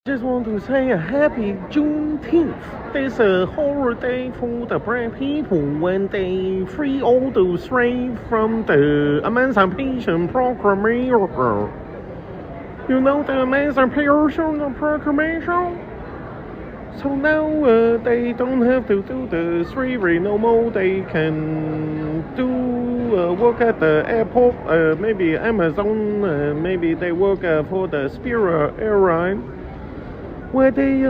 Just want to say a happy Juneteenth. This a holiday for the black people when they free all those slaves from the Emancipation Proclamation. You know the Emancipation Proclamation? So now they don't have to do the slavery no more. They can do work at the airport, maybe Amazon, maybe they work for the Spirit airline, where they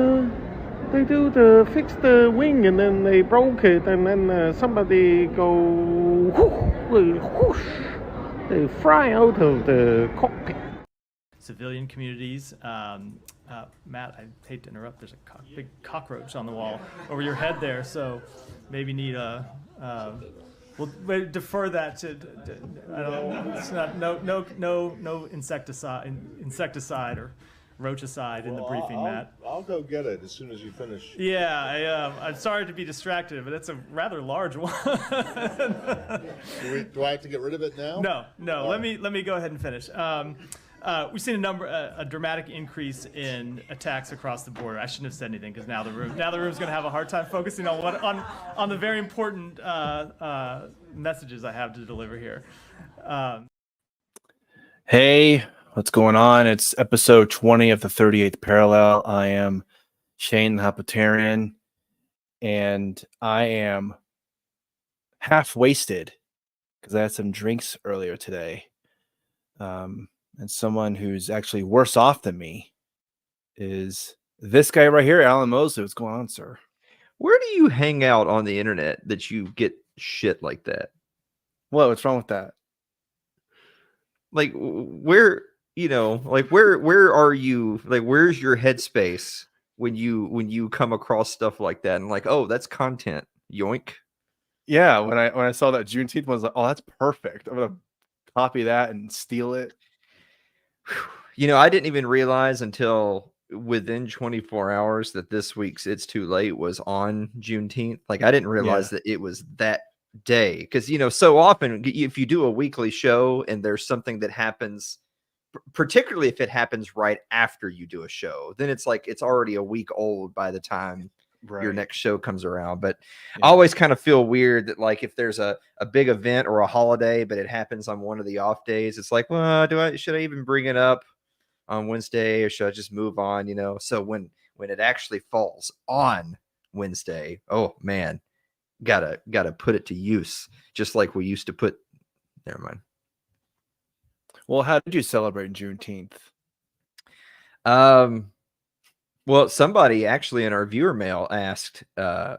do the fix the wing and then they broke it and then somebody go whoosh, they fly out of the cockpit. Civilian communities. Matt, I hate to interrupt. There's a big cockroach on the wall over your head there, so maybe need a. We'll defer that to I don't know. It's not no insecticide or roachicide in the briefing, Matt. I'll go get it as soon as you finish. Yeah, I'm sorry to be distracted, but it's a rather large one. Do I have to get rid of it now? No. Let me go ahead and finish. We've seen a dramatic increase in attacks across the border. I shouldn't have said anything because now the room's going to have a hard time focusing on the very important messages I have to deliver here. Hey, what's going on? It's episode 20 of the 38th Parallel. I am Shane the Hoppitarian, and I am half wasted because I had some drinks earlier today. And someone who's actually worse off than me is this guy right here, Alan Mosley. What's going on, sir? Where do you hang out on the internet that you get shit like that? What's wrong with that? Like, where are you? Like, where's your headspace when you come across stuff like that and like, oh, that's content. Yoink. Yeah, when I saw that Juneteenth, I was like, oh, that's perfect. I'm gonna copy that and steal it. I didn't even realize until within 24 hours that this week's It's Too Late was on Juneteenth. Like, I didn't realize that it was that day. Because, so often if you do a weekly show and there's something that happens, particularly if it happens right after you do a show, then it's like it's already a week old by the time your next show comes around. But I always kind of feel weird that, like, if there's a big event or a holiday, but it happens on one of the off days, it's like, well, should I even bring it up on Wednesday or should I just move on? So when it actually falls on Wednesday, oh man, gotta put it to use, just like we used to put. Never mind. Well, how did you celebrate Juneteenth? Well, somebody actually in our viewer mail asked, was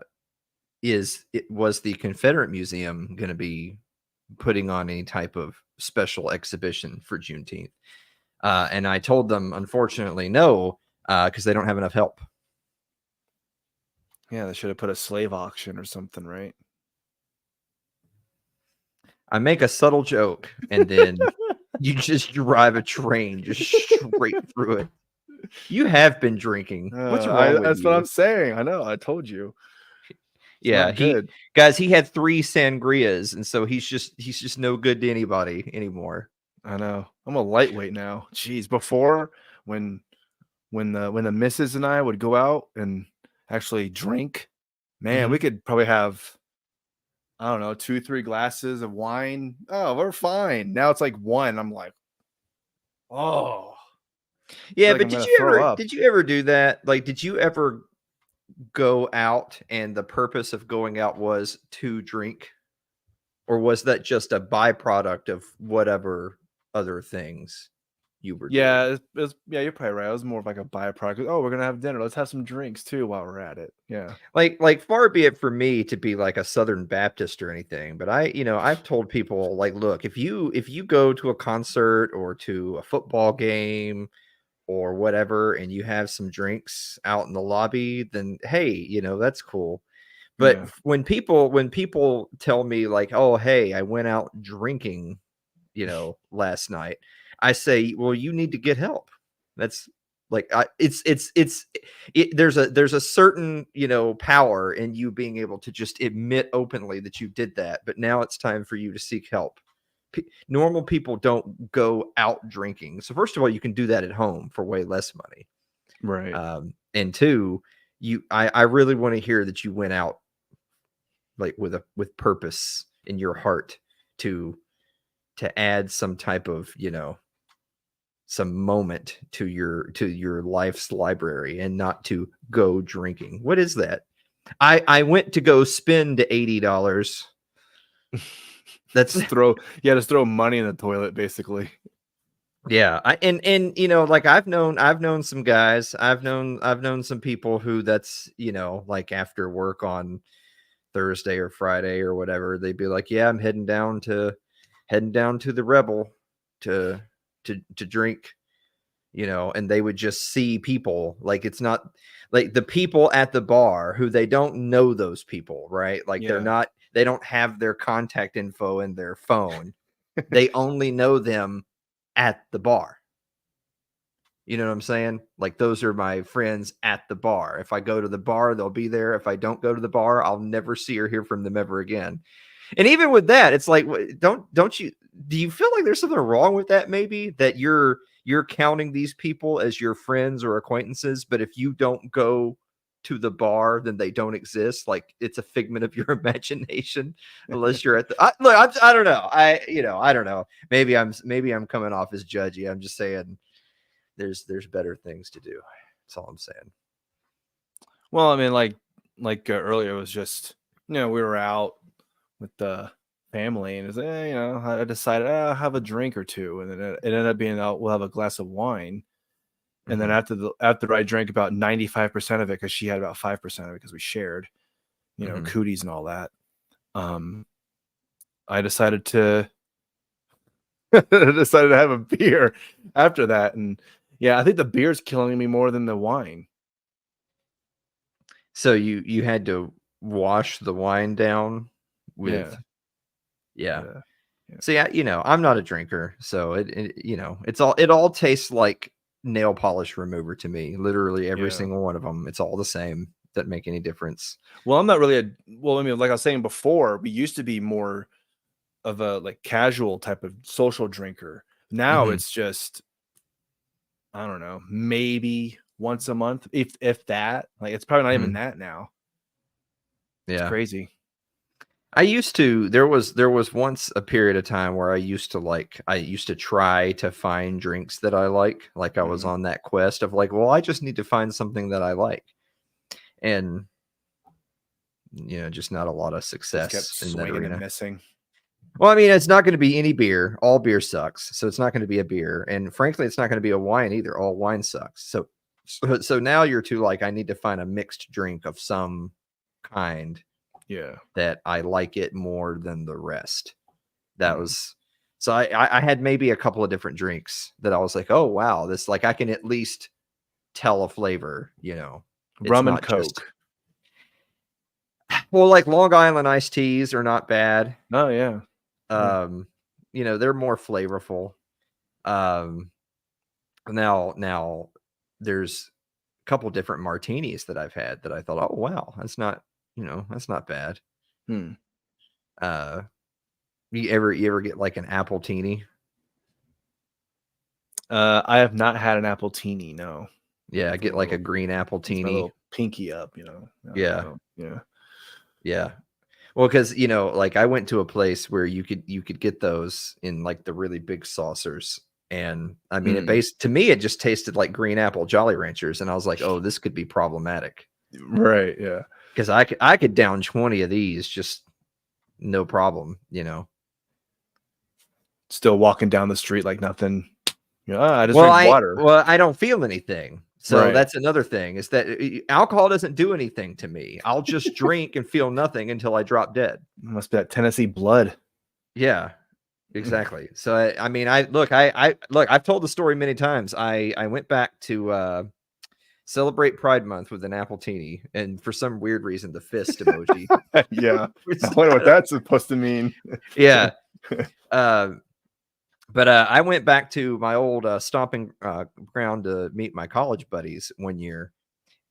the Confederate Museum going to be putting on any type of special exhibition for Juneteenth? And I told them, unfortunately, no, because they don't have enough help. Yeah, they should have put a slave auction or something, right? I make a subtle joke, and then you just drive a train just straight through it. You have been drinking. What's wrong with that's you? what I'm saying. I know. I told you. Yeah, he had 3 sangrias, and so he's just no good to anybody anymore. I know. I'm a lightweight now. Jeez, before when the missus and I would go out and actually drink, man, we could probably have, I don't know, 2-3 glasses of wine. Oh, we're fine. Now it's like 1. I'm like, oh. Yeah, like but did you ever do that? Like, did you ever go out and the purpose of going out was to drink? Or was that just a byproduct of whatever other things you were doing? Yeah, you're probably right. It was more of like a byproduct. Oh, we're gonna have dinner. Let's have some drinks too while we're at it. Yeah. Like far be it for me to be like a Southern Baptist or anything, but I've told people, like, look, if you go to a concert or to a football game or whatever, and you have some drinks out in the lobby, then hey, that's cool. But when people tell me, like, oh, hey, I went out drinking, last night, I say, well, you need to get help. That's like, there's a certain, power in you being able to just admit openly that you did that. But now it's time for you to seek help. Normal people don't go out drinking. So first of all, you can do that at home for way less money. Right. And two, I really want to hear that you went out like with purpose in your heart to add some type of, some moment to your life's library, and not to go drinking. What is that? I went to go spend $80. That's Just throw money in the toilet, basically. yeah. And like I've known some guys, I've known some people who that's, like after work on Thursday or Friday or whatever, they'd be like, yeah, I'm heading down to the Rebel to drink, and they would just see people, like, it's not like the people at the bar who they don't know those people, right? Like they don't have their contact info in their phone. They only know them at the bar. You know what I'm saying? Like, those are my friends at the bar. If I go to the bar, they'll be there. If I don't go to the bar, I'll never see or hear from them ever again. And even with that, it's like, do you feel like there's something wrong with that? Maybe that you're counting these people as your friends or acquaintances, but if you don't go to the bar, then they don't exist. Like, it's a figment of your imagination, unless you're at the. I don't know. I don't know. Maybe I'm coming off as judgy. I'm just saying, there's better things to do. That's all I'm saying. Well, I mean, like earlier, it was just, we were out with the family, and it was, I decided I'll have a drink or two, and then it ended up being, we'll have a glass of wine. And then after I drank about 95% of it, because she had about 5% of it, because we shared, cooties and all that. I decided to have a beer after that, and yeah, I think the beer's killing me more than the wine. So you had to wash the wine down with, yeah. So yeah, I'm not a drinker, so it all tastes like nail polish remover to me. Literally every single one of them. It's all the same. Doesn't make any difference. Well, I'm not really like I was saying before, we used to be more of a like casual type of social drinker. Now it's just, I don't know, maybe once a month, if that. Like, it's probably not even that now. Yeah. It's crazy. I used to, there was once a period of time where I used to try to find drinks that I like. Like, I was on that quest of like, well, I just need to find something that I like. And, just not a lot of success. Just kept swinging and missing. Well, I mean, it's not going to be any beer. All beer sucks. So it's not going to be a beer. And frankly, it's not going to be a wine either. All wine sucks. So now you're to like, I need to find a mixed drink of some kind. Yeah, that I like it more than the rest. That was, so I had maybe a couple of different drinks that I was like, oh wow, this, like, I can at least tell a flavor, rum and Coke. Well, like Long Island iced teas are not bad. Oh yeah. They're more flavorful. Now there's a couple different martinis that I've had that I thought, oh wow, that's not bad. You ever get like an apple teeny? I have not had an apple teeny, no. Yeah, I get like a green apple teeny. Pinky up, Yeah. Yeah. Well, because like I went to a place where you could get those in like the really big saucers, and I mean, to me it just tasted like green apple Jolly Ranchers, and I was like, oh, this could be problematic. Right. Yeah. Because I could down 20 of these just no problem, Still walking down the street like nothing. I just drink water. Well, I don't feel anything. So that's another thing, is that alcohol doesn't do anything to me. I'll just drink and feel nothing until I drop dead. Must be that Tennessee blood. Yeah, exactly. So I've told the story many times. I went back to celebrate Pride Month with an apple teeny, and for some weird reason, the fist emoji. Yeah, I wonder what that's supposed to mean. Yeah. But I went back to my old stomping ground to meet my college buddies one year,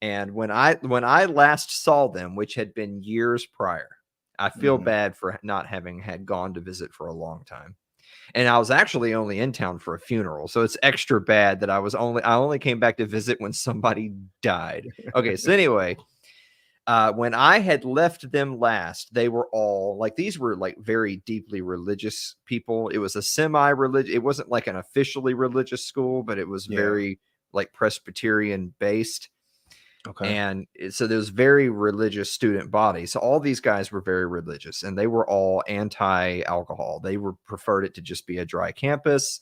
and when I last saw them, which had been years prior, I feel bad for not having had gone to visit for a long time. And I was actually only in town for a funeral. So it's extra bad that I only came back to visit when somebody died. Okay. So anyway, when I had left them last, they were all like, these were like very deeply religious people. It was a semi-religious. It wasn't like an officially religious school, but it was very like Presbyterian based. Okay. And so there was very religious student body. So all these guys were very religious, and they were all anti-alcohol. They preferred it to just be a dry campus.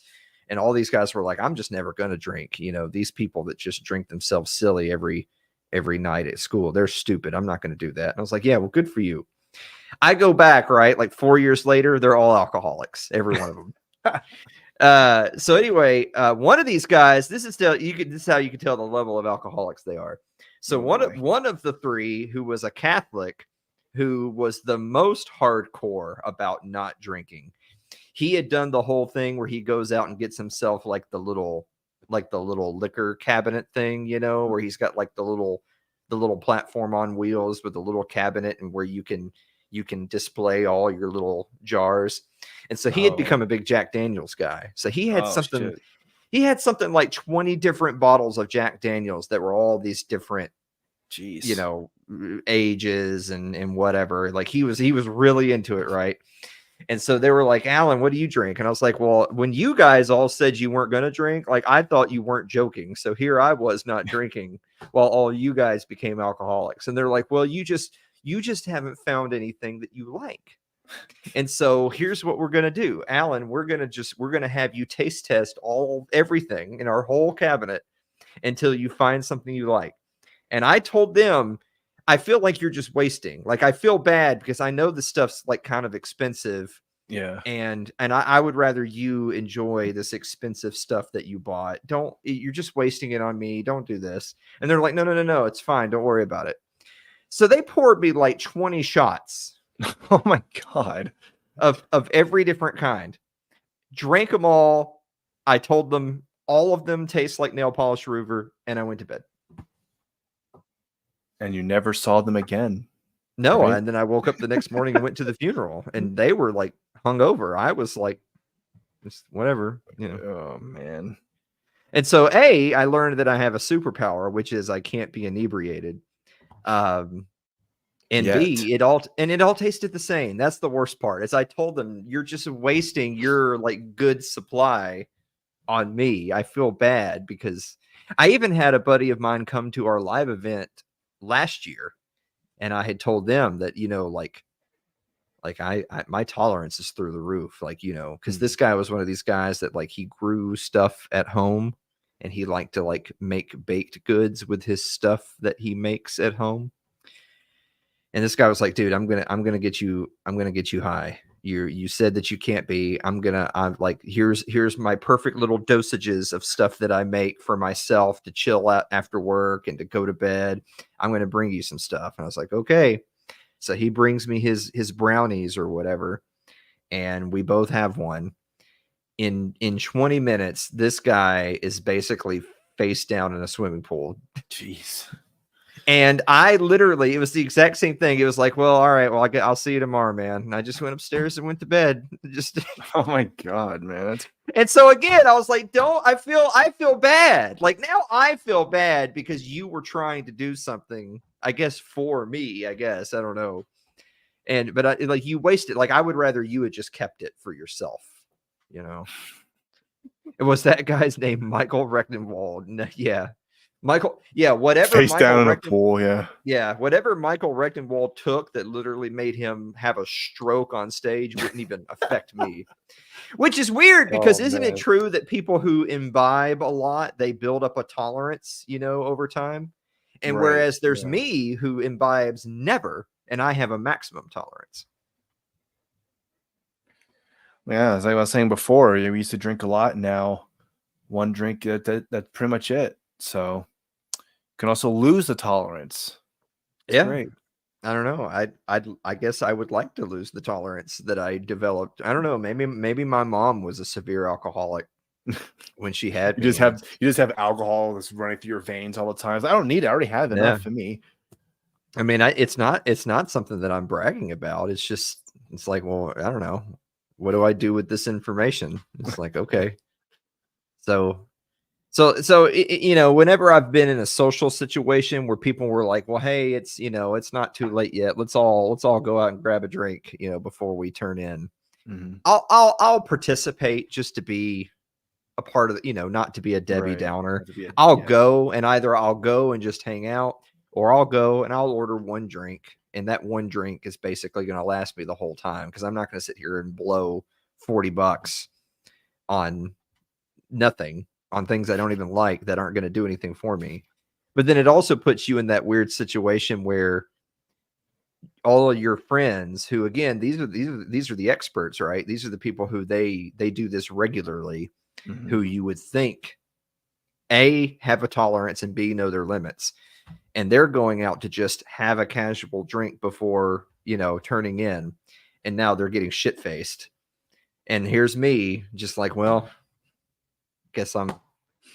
And all these guys were like, I'm just never going to drink. You know, these people that just drink themselves silly every night at school, they're stupid. I'm not going to do that. And I was like, yeah, well, good for you. I go back, right? Like 4 years later, they're all alcoholics, every one of them. So anyway, one of these guys, this is how you can tell the level of alcoholics they are. So one of the three, who was a Catholic, who was the most hardcore about not drinking, he had done the whole thing where he goes out and gets himself like the little liquor cabinet thing, you know, where he's got like the little platform on wheels with a little cabinet, and where you can display all your little jars. And so he had become a big Jack Daniels guy. So he had something. Shit. He had something like 20 different bottles of Jack Daniels that were all these different, you know, ages and whatever. Like he was really into it, right? And so they were like, Alan, what do you drink? And I was like, well, when you guys all said you weren't going to drink, like I thought you weren't joking. So here I was not drinking while all you guys became alcoholics. And they're like, well, you just haven't found anything that you like. And so here's what we're going to do, Alan, we're going to have you taste test everything in our whole cabinet until you find something you like. And I told them, I feel like you're just wasting. Like, I feel bad because I know the stuff's like kind of expensive. Yeah. And I would rather you enjoy this expensive stuff that you bought. You're just wasting it on me. Don't do this. And they're like, no, it's fine. Don't worry about it. So they poured me like 20 shots. Oh my God. Of every different kind. Drank them all. I told them all of them taste like nail polish remover, and I went to bed. And you never saw them again. No, right? And then I woke up the next morning and went to the funeral, and they were like hungover. I was like, just whatever, you know. Oh man. And so I learned that I have a superpower, which is I can't be inebriated. And B, it all tasted the same. That's the worst part. As I told them, you're just wasting your like good supply on me. I feel bad because I even had a buddy of mine come to our live event last year, and I had told them that, you know, like I my tolerance is through the roof, like, you know, because this guy was one of these guys that like he grew stuff at home, and he liked to like make baked goods with his stuff that he makes at home. And this guy was like, dude, I'm gonna get you high. You said that you can't be. I'm like, here's my perfect little dosages of stuff that I make for myself to chill out after work and to go to bed. I'm gonna bring you some stuff. And I was like, okay. So he brings me his brownies or whatever, and we both have one. In 20 minutes, this guy is basically face down in a swimming pool. Jeez. And I literally, it was the exact same thing. It was like, well, all right, well, I'll see you tomorrow, man. And I just went upstairs and went to bed. Just, oh my God, man. And so again, I was like, I feel bad. Like now I feel bad because you were trying to do something, I guess, for me, I guess. I don't know. But like you wasted, like I would rather you had just kept it for yourself, you know? It was that guy's name, Michael Rechtenwald. Yeah. Michael, yeah, whatever. Face down in a pool, yeah. Yeah, whatever Michael Rechtenwald took that literally made him have a stroke on stage wouldn't even affect me. Which is weird because isn't it true that people who imbibe a lot, they build up a tolerance, you know, over time? And whereas there's me who imbibes never, and I have a maximum tolerance. Yeah, as I was saying before, we used to drink a lot. Now, one drink, that's pretty much it. So you can also lose the tolerance. It's great. I don't know. I guess I would like to lose the tolerance that I developed. I don't know. Maybe my mom was a severe alcoholic when she had you just have alcohol that's running through your veins all the time. I don't need it. I already have enough for me. I mean, it's not something that I'm bragging about. It's just, it's like, well, I don't know. what do I do with this information? It's like, okay. So you know, whenever I've been in a social situation where people were like, well, hey, it's, you know, it's not too late yet. Let's all go out and grab a drink, you know, before we turn in. I'll participate just to be a part of the, you know, not to be a Debbie Downer. I'll go, and either I'll go and just hang out, or I'll go and I'll order one drink, and that one drink is basically going to last me the whole time, because I'm not going to sit here and blow $40 on nothing, on things I don't even like, that aren't going to do anything for me. But then it also puts you in that weird situation where all of your friends, who, again, these are the experts, right? These are the people who they do this regularly, who you would think A, have a tolerance, and B, know their limits. And they're going out to just have a casual drink before, you know, turning in. And now they're getting shit faced. And here's me just like, well, guess I'm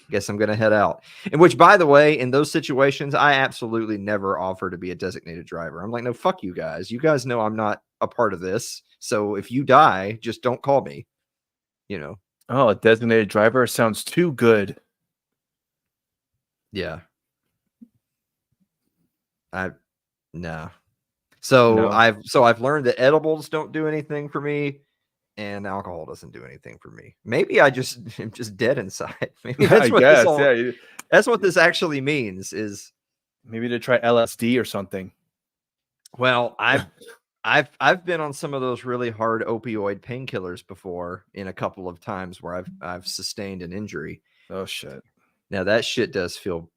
going to head out. And which, by the way, in those situations, I absolutely never offer to be a designated driver. I'm like, no, fuck you guys. You guys know I'm not a part of this. So if you die, just don't call me, you know? Oh, a designated driver sounds too good. Yeah. No. So I've learned that edibles don't do anything for me, and alcohol doesn't do anything for me. Maybe I just am just dead inside. Maybe that's that's what this actually means, is maybe to try LSD or something. Well, I've been on some of those really hard opioid painkillers before, in a couple of times where I've sustained an injury. Oh shit. Now that shit does feel,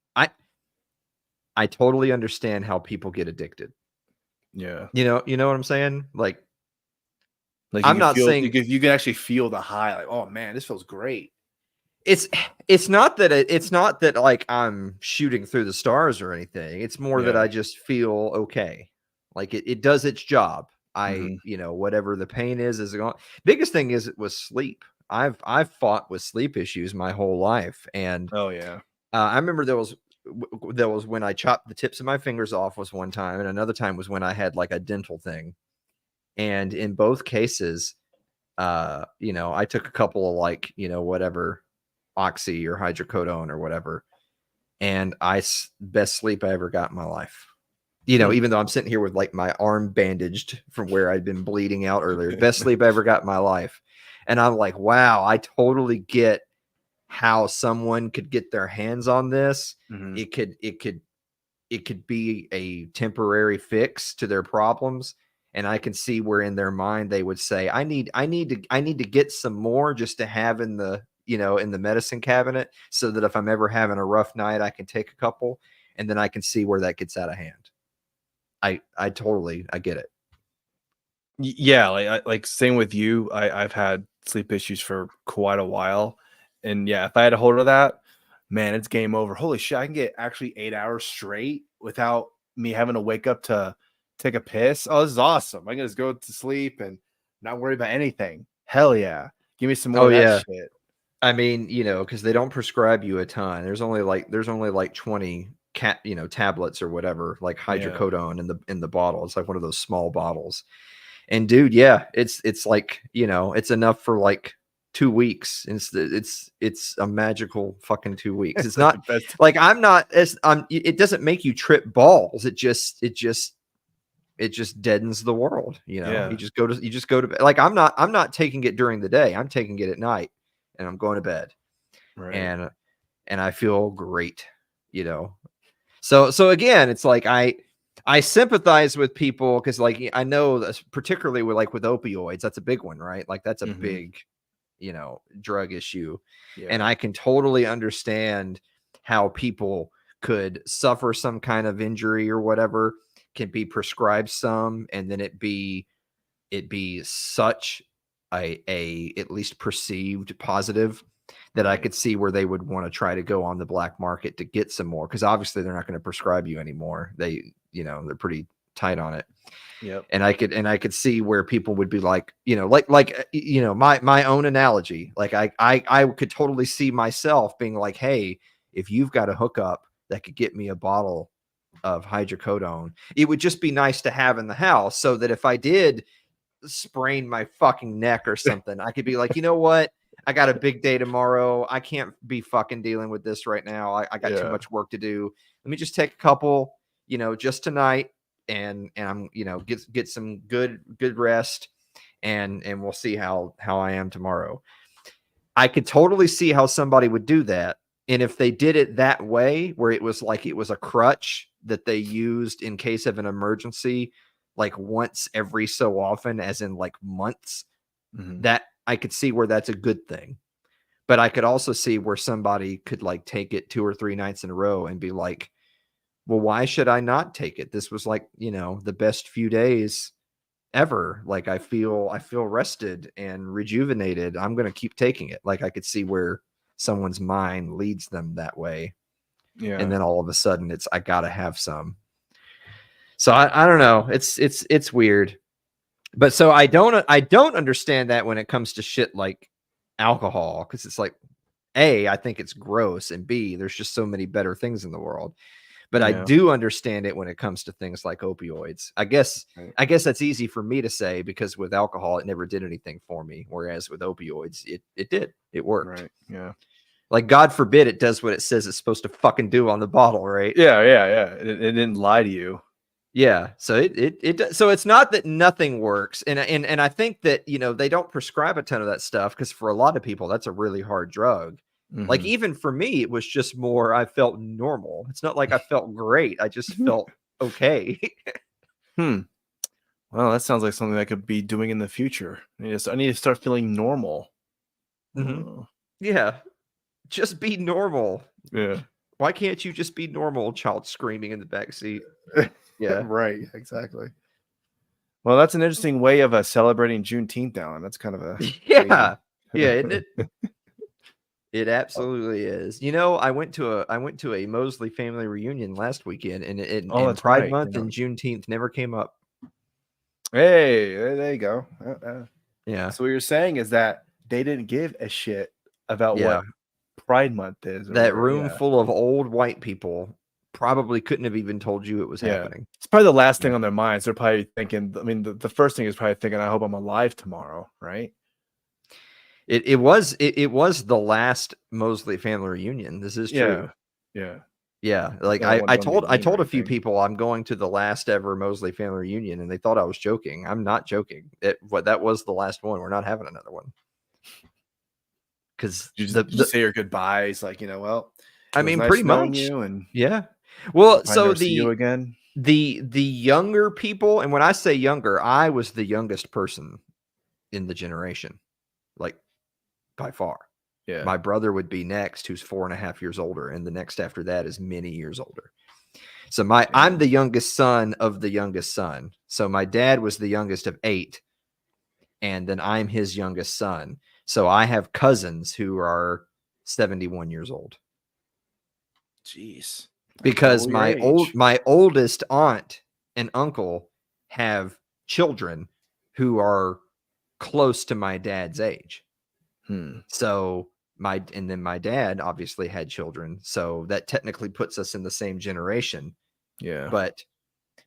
I totally understand how people get addicted. Yeah. You know what I'm saying? Like I'm not saying you can actually feel the high, like, oh man, this feels great. It's not that like I'm shooting through the stars or anything. It's more that I just feel okay. Like it does its job. You know, whatever the pain is gone. Biggest thing is it was sleep. I've fought with sleep issues my whole life. And I remember there was when I chopped the tips of my fingers off, was one time, and another time was when I had like a dental thing. And in both cases, you know, I took a couple of, like, you know, whatever, oxy or hydrocodone or whatever, and best sleep I ever got in my life. You know, even though I'm sitting here with like my arm bandaged from where I'd been bleeding out earlier, best sleep I ever got in my life. And I'm like, wow, I totally get how someone could get their hands on this. It could be a temporary fix to their problems. And I can see where in their mind they would say, I need to get some more just to have in the, you know, in the medicine cabinet, so that if I'm ever having a rough night, I can take a couple. And then I can see where that gets out of hand. I get it. Yeah, like same with you. I've had sleep issues for quite a while, and yeah, if I had a hold of that, man, it's game over. Holy shit, I can get actually 8 hours straight without me having to wake up to take a piss. Oh, this is awesome. I can just go to sleep and not worry about anything. Hell yeah. Give me some more of that shit. I mean, you know, because they don't prescribe you a ton. There's only like 20 tablets or whatever, like hydrocodone in the bottle. It's like one of those small bottles. And dude, yeah, it's like, you know, it's enough for like 2 weeks. It's a magical fucking 2 weeks. It's not like it doesn't make you trip balls. It just deadens the world. You know, you just go to bed. Like I'm not taking it during the day. I'm taking it at night, and I'm going to bed. Right. And I feel great, you know? So again, it's like, I sympathize with people, because like I know that particularly with opioids, that's a big one, right? Like that's a big, you know, drug issue. And I can totally understand how people could suffer some kind of injury or whatever, can be prescribed some, and then it be such a at least perceived positive that I could see where they would want to try to go on the black market to get some more, because obviously they're not going to prescribe you anymore. They, you know, they're pretty tight on it. Yep. And I could see where people would be like, you know, like you know, my own analogy, like I could totally see myself being like, hey, if you've got a hookup that could get me a bottle of hydrocodone, it would just be nice to have in the house, so that if I did sprain my fucking neck or something, I could be like, you know what? I got a big day tomorrow. I can't be fucking dealing with this right now. I got too much work to do. Let me just take a couple, just tonight, and I'm, get some good rest, and we'll see how I am tomorrow. I could totally see how somebody would do that. And if they did it that way, where it was like it was a crutch that they used in case of an emergency, like once every so often, as in like months, that I could see where that's a good thing. But I could also see where somebody could like take it 2 or 3 nights in a row and be like, well, why should I not take it? This was like, the best few days ever. Like I feel rested and rejuvenated. I'm going to keep taking it. Like I could see where someone's mind leads them that way. Yeah. And then all of a sudden I gotta have some. So I don't know. It's weird. But so I don't understand that when it comes to shit like alcohol, because it's like, A, I think it's gross, and B, there's just so many better things in the world. But I do understand it when it comes to things like opioids. I guess that's easy for me to say, because with alcohol, it never did anything for me. Whereas with opioids, it did. It worked. Right. Yeah. Like, God forbid it does what it says it's supposed to fucking do on the bottle, right? Yeah. It didn't lie to you. Yeah. So so it's not that nothing works. And I think that, they don't prescribe a ton of that stuff, because for a lot of people, that's a really hard drug. Like, even for me, it was just more, I felt normal. It's not like I felt great. I just felt okay. Well, that sounds like something I could be doing in the future. I need to start feeling normal. Yeah. Just be normal. Yeah. Why can't you just be normal? Child screaming in the back seat. Yeah. Right. Exactly. Well, that's an interesting way of celebrating Juneteenth, Alan. That's kind of a yeah. Isn't it? It absolutely is. I went to a Mosley family reunion last weekend, and Pride Month and Juneteenth never came up. Hey, there you go. Yeah. So what you're saying is that they didn't give a shit about what Pride Month is. That room full of old white people probably couldn't have even told you it was happening. It's probably the last thing on their minds. They're probably thinking, I mean, the first thing is probably thinking, I hope I'm alive tomorrow, right? It was the last Mosley family reunion. This is true. Yeah. Like I told a few people I'm going to the last ever Mosley family reunion, and they thought I was joking. I'm not joking. That was the last one. We're not having another one. Because you say your goodbyes, like, well, I mean, nice pretty much. You and well, so see you again. The younger people, and when I say younger, I was the youngest person in the generation, like by far. Yeah. My brother would be next, who's 4.5 years older, and the next after that is many years older. So I'm the youngest son of the youngest son. So my dad was the youngest of 8, and then I'm his youngest son. So I have cousins who are 71 years old. Jeez. Because my oldest aunt and uncle have children who are close to my dad's age. So my dad obviously had children. So that technically puts us in the same generation. Yeah. But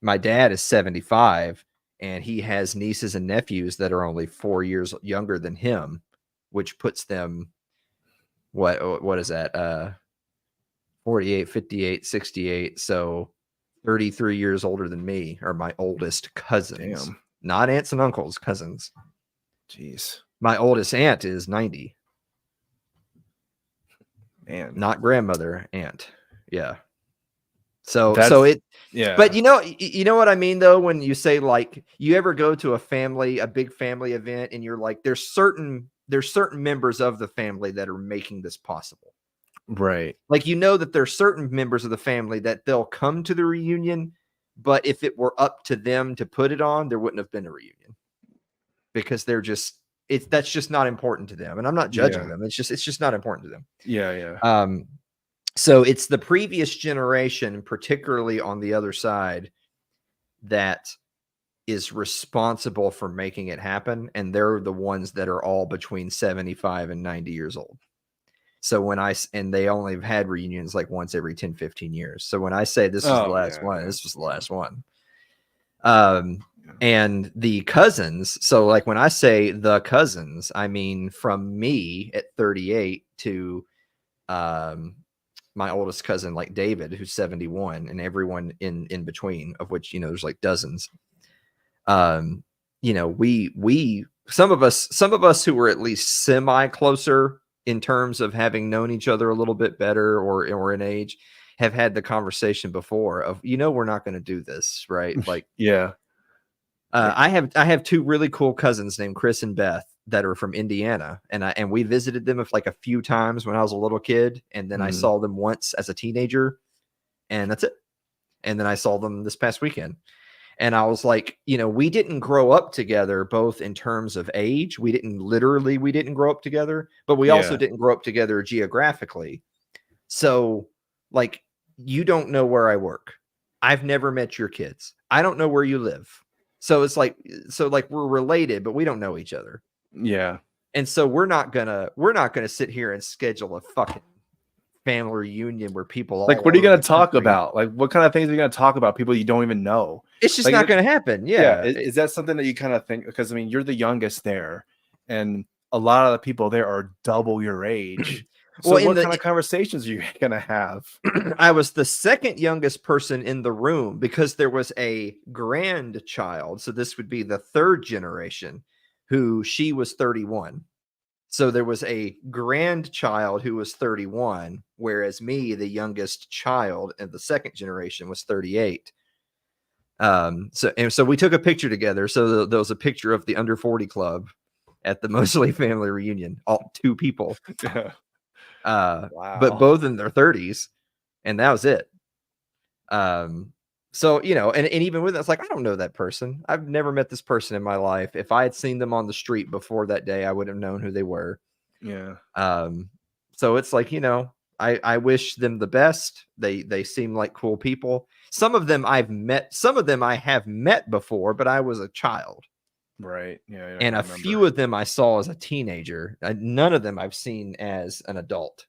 my dad is 75, and he has nieces and nephews that are only 4 years younger than him, which puts them, what is that? 48, 58, 68. So 33 years older than me are my oldest cousins. Damn. Not aunts and uncles, cousins. Jeez. My oldest aunt is 90. Man. Not grandmother, aunt. Yeah. So yeah. But you know what I mean, though, when you say, like, you ever go to a big family event, and you're like, there's certain members of the family that are making this possible. Right. Like, that there's certain members of the family that they'll come to the reunion, but if it were up to them to put it on, there wouldn't have been a reunion, because that's just not important to them. And I'm not judging them. It's just not important to them. Yeah. So it's the previous generation, particularly on the other side, that is responsible for making it happen. And they're the ones that are all between 75 and 90 years old. So and they only have had reunions like once every 10, 15 years. So when I say this was the last one, this was the last one. And the cousins, so like when I say the cousins, I mean from me at 38 to my oldest cousin, like David, who's 71, and everyone in between, of which, you know, there's like dozens. You know, we some of us who were at least semi closer in terms of having known each other a little bit better or in age, have had the conversation before of, you know, we're not going to do this, right? Like, Yeah. I have two really cool cousins named Chris and Beth that are from Indiana, and we visited them like a few times when I was a little kid, and then I saw them once as a teenager, and that's it. And then I saw them this past weekend, and I was like, you know, we didn't grow up together, both in terms of age. We didn't grow up together, but we also didn't grow up together geographically. So, like, you don't know where I work. I've never met your kids. I don't know where you live. So it's like, we're related, but we don't know each other. Yeah. And so we're not gonna sit here and schedule a fucking family reunion where people like, what are you gonna talk about? Like, what kind of things are you gonna talk about? People you don't even know. It's just like, not gonna happen. Yeah. Is that something that you kind of think? Because I mean, you're the youngest there, and a lot of the people there are double your age. So what kind of conversations are you gonna have? I was the second youngest person in the room because there was a grandchild. So this would be the third generation, who she was 31. So there was a grandchild who was 31, whereas me, the youngest child in the second generation, was 38. So we took a picture together. So there was a picture of the under 40 club at the Mosley family reunion, all two people. Wow. But both in their 30s, and that was it. So, you know, and even with it, it's like, I don't know that person. I've never met this person in my life. If I had seen them on the street before that day, I would have known who they were. Yeah. So it's like, you know, I wish them the best. They seem like cool people. Some of them I've met, some of them I have met before, but I was a child. Right. Yeah. And a few of them I saw as a teenager. None of them I've seen as an adult.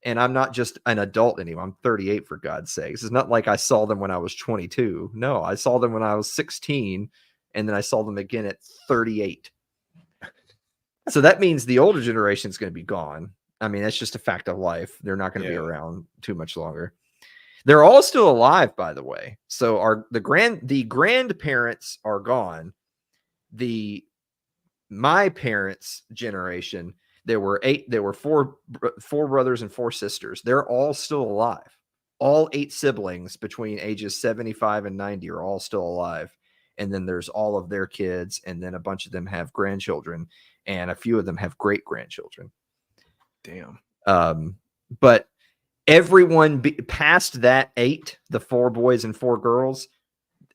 And I'm not just an adult anymore. I'm 38, for God's sakes. It's not like I saw them when I was 22. No, I saw them when I was 16, and then I saw them again at 38. So that means the older generation is going to be gone. I mean, that's just a fact of life. They're not going to be around too much longer. They're all still alive, by the way. So the grandparents are gone. My parents' generation, there were four brothers and four sisters. They're all still alive. All 8 siblings between ages 75 and 90 are all still alive. And then there's all of their kids, and then a bunch of them have grandchildren, and a few of them have great grandchildren. Damn. But everyone past that 8, the 4 boys and 4 girls,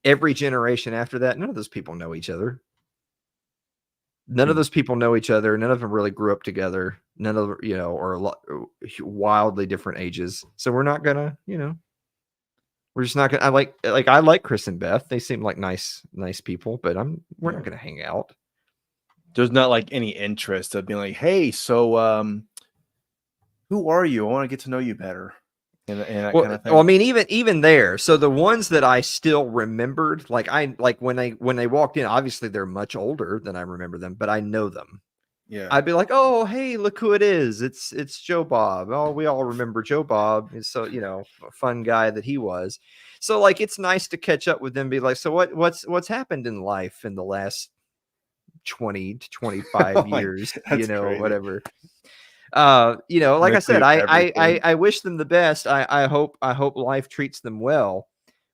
every generation after that, none of those people know each other. None of those people know each other. None of them really grew up together. None of them, you know, are wildly different ages. So we're not gonna, you know, we're just not gonna. I like Chris and Beth. They seem like nice people, but we're not gonna hang out. There's not like any interest of being like, hey, so who are you? I want to get to know you better. And that kind of thing. Well, I mean, even there. So the ones that I still remembered, like when they walked in, obviously they're much older than I remember them, but I know them. Yeah. I'd be like, oh, hey, look who it is. It's Joe Bob. Oh, we all remember Joe Bob. And so, you know, a fun guy that he was. So like, it's nice to catch up with them and be like, so what's happened in life in the last 20 to 25 years, you know, crazy. Whatever. You know, like I said, I wish them the best. I hope life treats them well,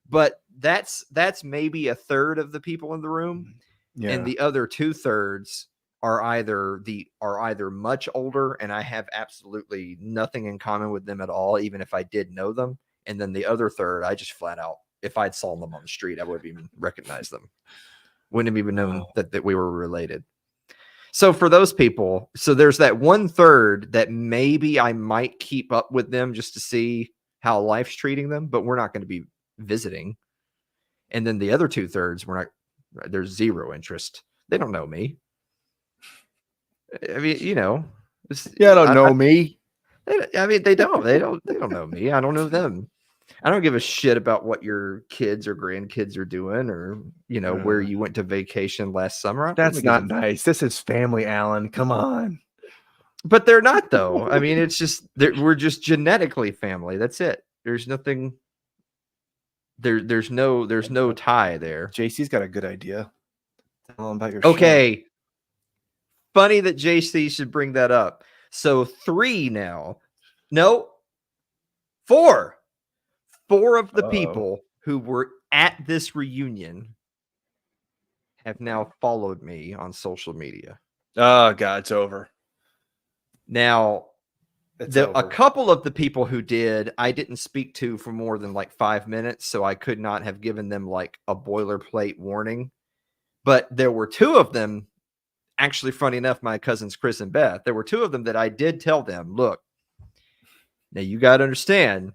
but that's maybe a third of the people in the room. Yeah. And the other 2/3 are either much older, and I have absolutely nothing in common with them at all, even if I did know them. And then the other third, I just flat out, if I'd saw them on the street, I wouldn't even recognize them. Wouldn't have even known that we were related. So for those people, so there's that 1/3 that maybe I might keep up with them just to see how life's treating them, but we're not going to be visiting. And then the other 2/3, there's zero interest. They don't know me. I mean, you know, don't know me. I mean, they don't know me. I don't know them. I don't give a shit about what your kids or grandkids are doing, or where you went to vacation last summer. That's not nice. This is family, Alan. Come on. But they're not, though. I mean, it's just we're just genetically family. That's it. There's nothing. There's no tie there. JC's got a good idea. Tell him about your Okay. Funny that JC should bring that up. So 3 now. No. 4. 4 of the people who were at this reunion have now followed me on social media. Oh God, it's over. Now, a couple of the people who did, I didn't speak to for more than like 5 minutes, so I could not have given them like a boilerplate warning. But there were 2 of them, actually, funny enough, my cousins Chris and Beth, there were 2 of them that I did tell them, look, now you got to understand,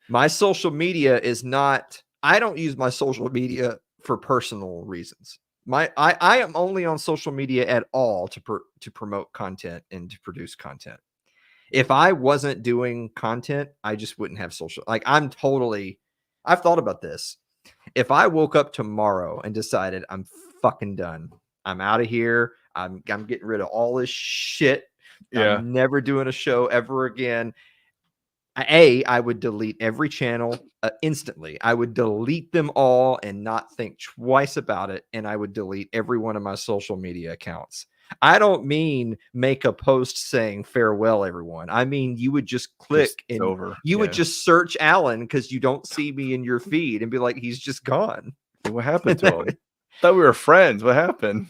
my social media is not, I don't use my social media for personal reasons. I am only on social media at all to promote content and to produce content. If I wasn't doing content, I just wouldn't have social. Like I've thought about this. If I woke up tomorrow and decided I'm fucking done, I'm out of here, I'm getting rid of all this shit. Yeah. I'm never doing a show ever again. I would delete every channel instantly. I would delete them all and not think twice about it. And I would delete every one of my social media accounts. I don't mean make a post saying farewell, everyone. I mean, you would just click and you would just search Alan because you don't see me in your feed and be like, he's just gone. What happened to him? Thought we were friends. What happened?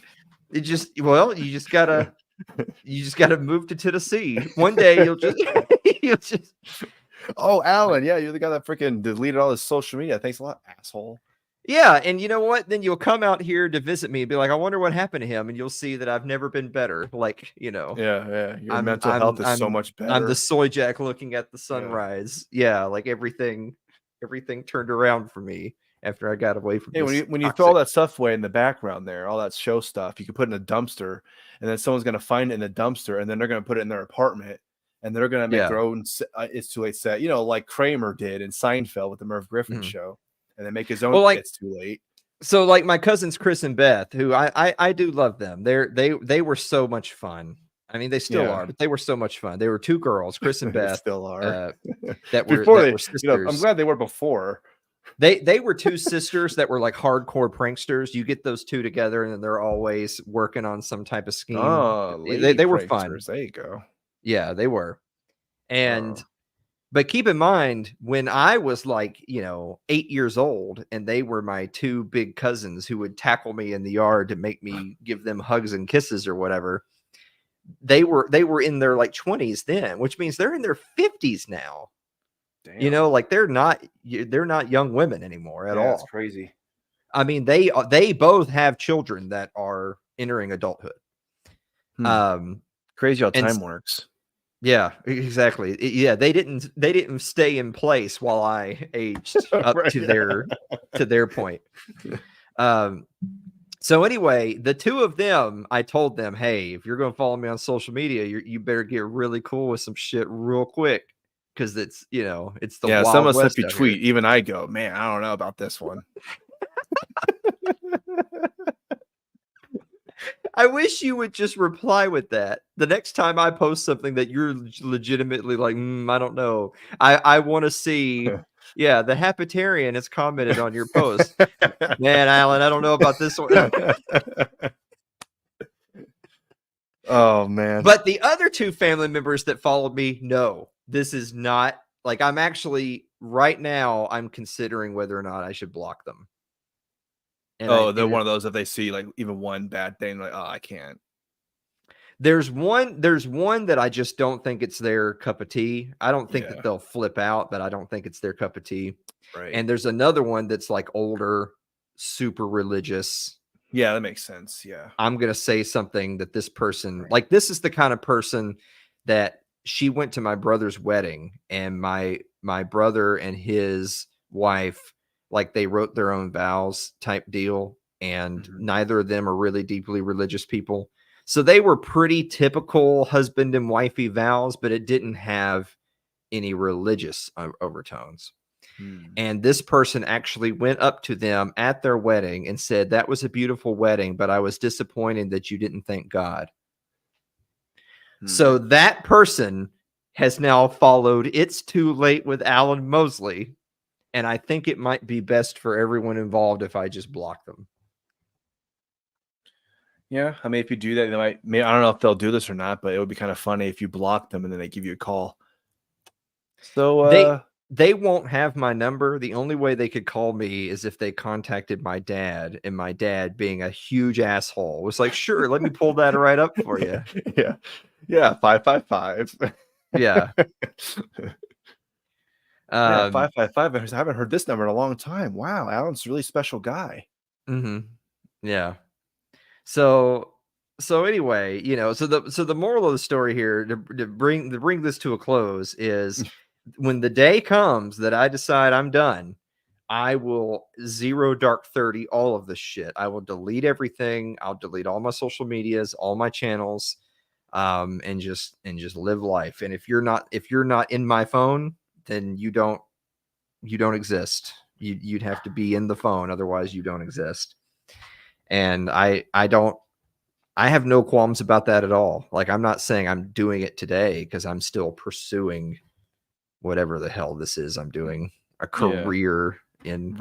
You just gotta move to Tennessee. One day you'll just Oh, Alan, yeah, you're the guy that freaking deleted all his social media. Thanks a lot, asshole. Yeah, and you know what? Then you'll come out here to visit me and be like, I wonder what happened to him, and you'll see that I've never been better. Like, Yeah. Your mental health is so much better. I'm the soy jack looking at the sunrise. Yeah, like everything turned around for me after I got away from. Hey, when you throw all that stuff away in the background there, all that show stuff, you can put in a dumpster, and then someone's gonna find it in the dumpster, and then they're gonna put it in their apartment. And they're going to make their own It's Too Late set, like Kramer did in Seinfeld with the Merv Griffin show. And then make his own It's Too Late. So like my cousins Chris and Beth, who I do love them. They were so much fun. I mean, they still are, but they were so much fun. They were 2 girls, Chris and Beth. Still are. That were sisters. I'm glad they were before. They were 2 sisters that were like hardcore pranksters. You get those 2 together and they're always working on some type of scheme. Oh, they were fun. There you go. Yeah, they were. But keep in mind, when I was like, 8 years old, and they were my 2 big cousins who would tackle me in the yard to make me give them hugs and kisses or whatever. They were in their like 20s then, which means they're in their 50s now. Damn. Like they're not young women anymore at all. That's crazy. I mean, they both have children that are entering adulthood. Crazy how time works. Yeah, exactly. They didn't stay in place while I aged up to their point. So anyway, the 2 of them, I told them, hey, if you're going to follow me on social media, you better get really cool with some shit real quick, because it's it's the Wild some of West us, if you tweet, here. even I go, man, I don't know about this one. I wish you would just reply with that. The next time I post something that you're legitimately like, I don't know. I want to see, the Hapitarian has commented on your post. Man, Alan, I don't know about this one. Oh, man. But the other 2 family members that followed me, no, this is not, like, I'm actually, right now, I'm considering whether or not I should block them. And they're one of those, if they see like even one bad thing, like, oh, I can't. There's one that I just don't think it's their cup of tea. I don't think that they'll flip out, but I don't think it's their cup of tea. Right. And there's another one that's like older, super religious. Yeah, that makes sense. Yeah. I'm going to say something that this person, like, this is the kind of person that she went to my brother's wedding, and my brother and his wife, like, they wrote their own vows type deal, and neither of them are really deeply religious people. So they were pretty typical husband and wifey vows, but it didn't have any religious overtones. And this person actually went up to them at their wedding and said, "That was a beautiful wedding, but I was disappointed that you didn't thank God." So that person has now followed It's Too Late with Alan Mosley. And I think it might be best for everyone involved if I just block them. Yeah, I mean, if you do that, they might. I don't know if they'll do this or not, but it would be kind of funny if you block them and then they give you a call. So they won't have my number. The only way they could call me is if they contacted my dad, and my dad, being a huge asshole, was like, "Sure, let me pull that right up for you." Yeah, 555. Yeah. 555. I haven't heard this number in a long time. Wow, Alan's a really special guy. Yeah. So anyway, so the moral of the story here, to bring this to a close, is when the day comes that I decide I'm done, I will zero dark 30 all of this shit. I will delete everything. I'll delete all my social medias, all my channels, and just live life. And if you're not in my phone, then you don't exist. You'd have to be in the phone, otherwise you don't exist. And I have no qualms about that at all. Like, I'm not saying I'm doing it today because I'm still pursuing whatever the hell this is. I'm doing a career in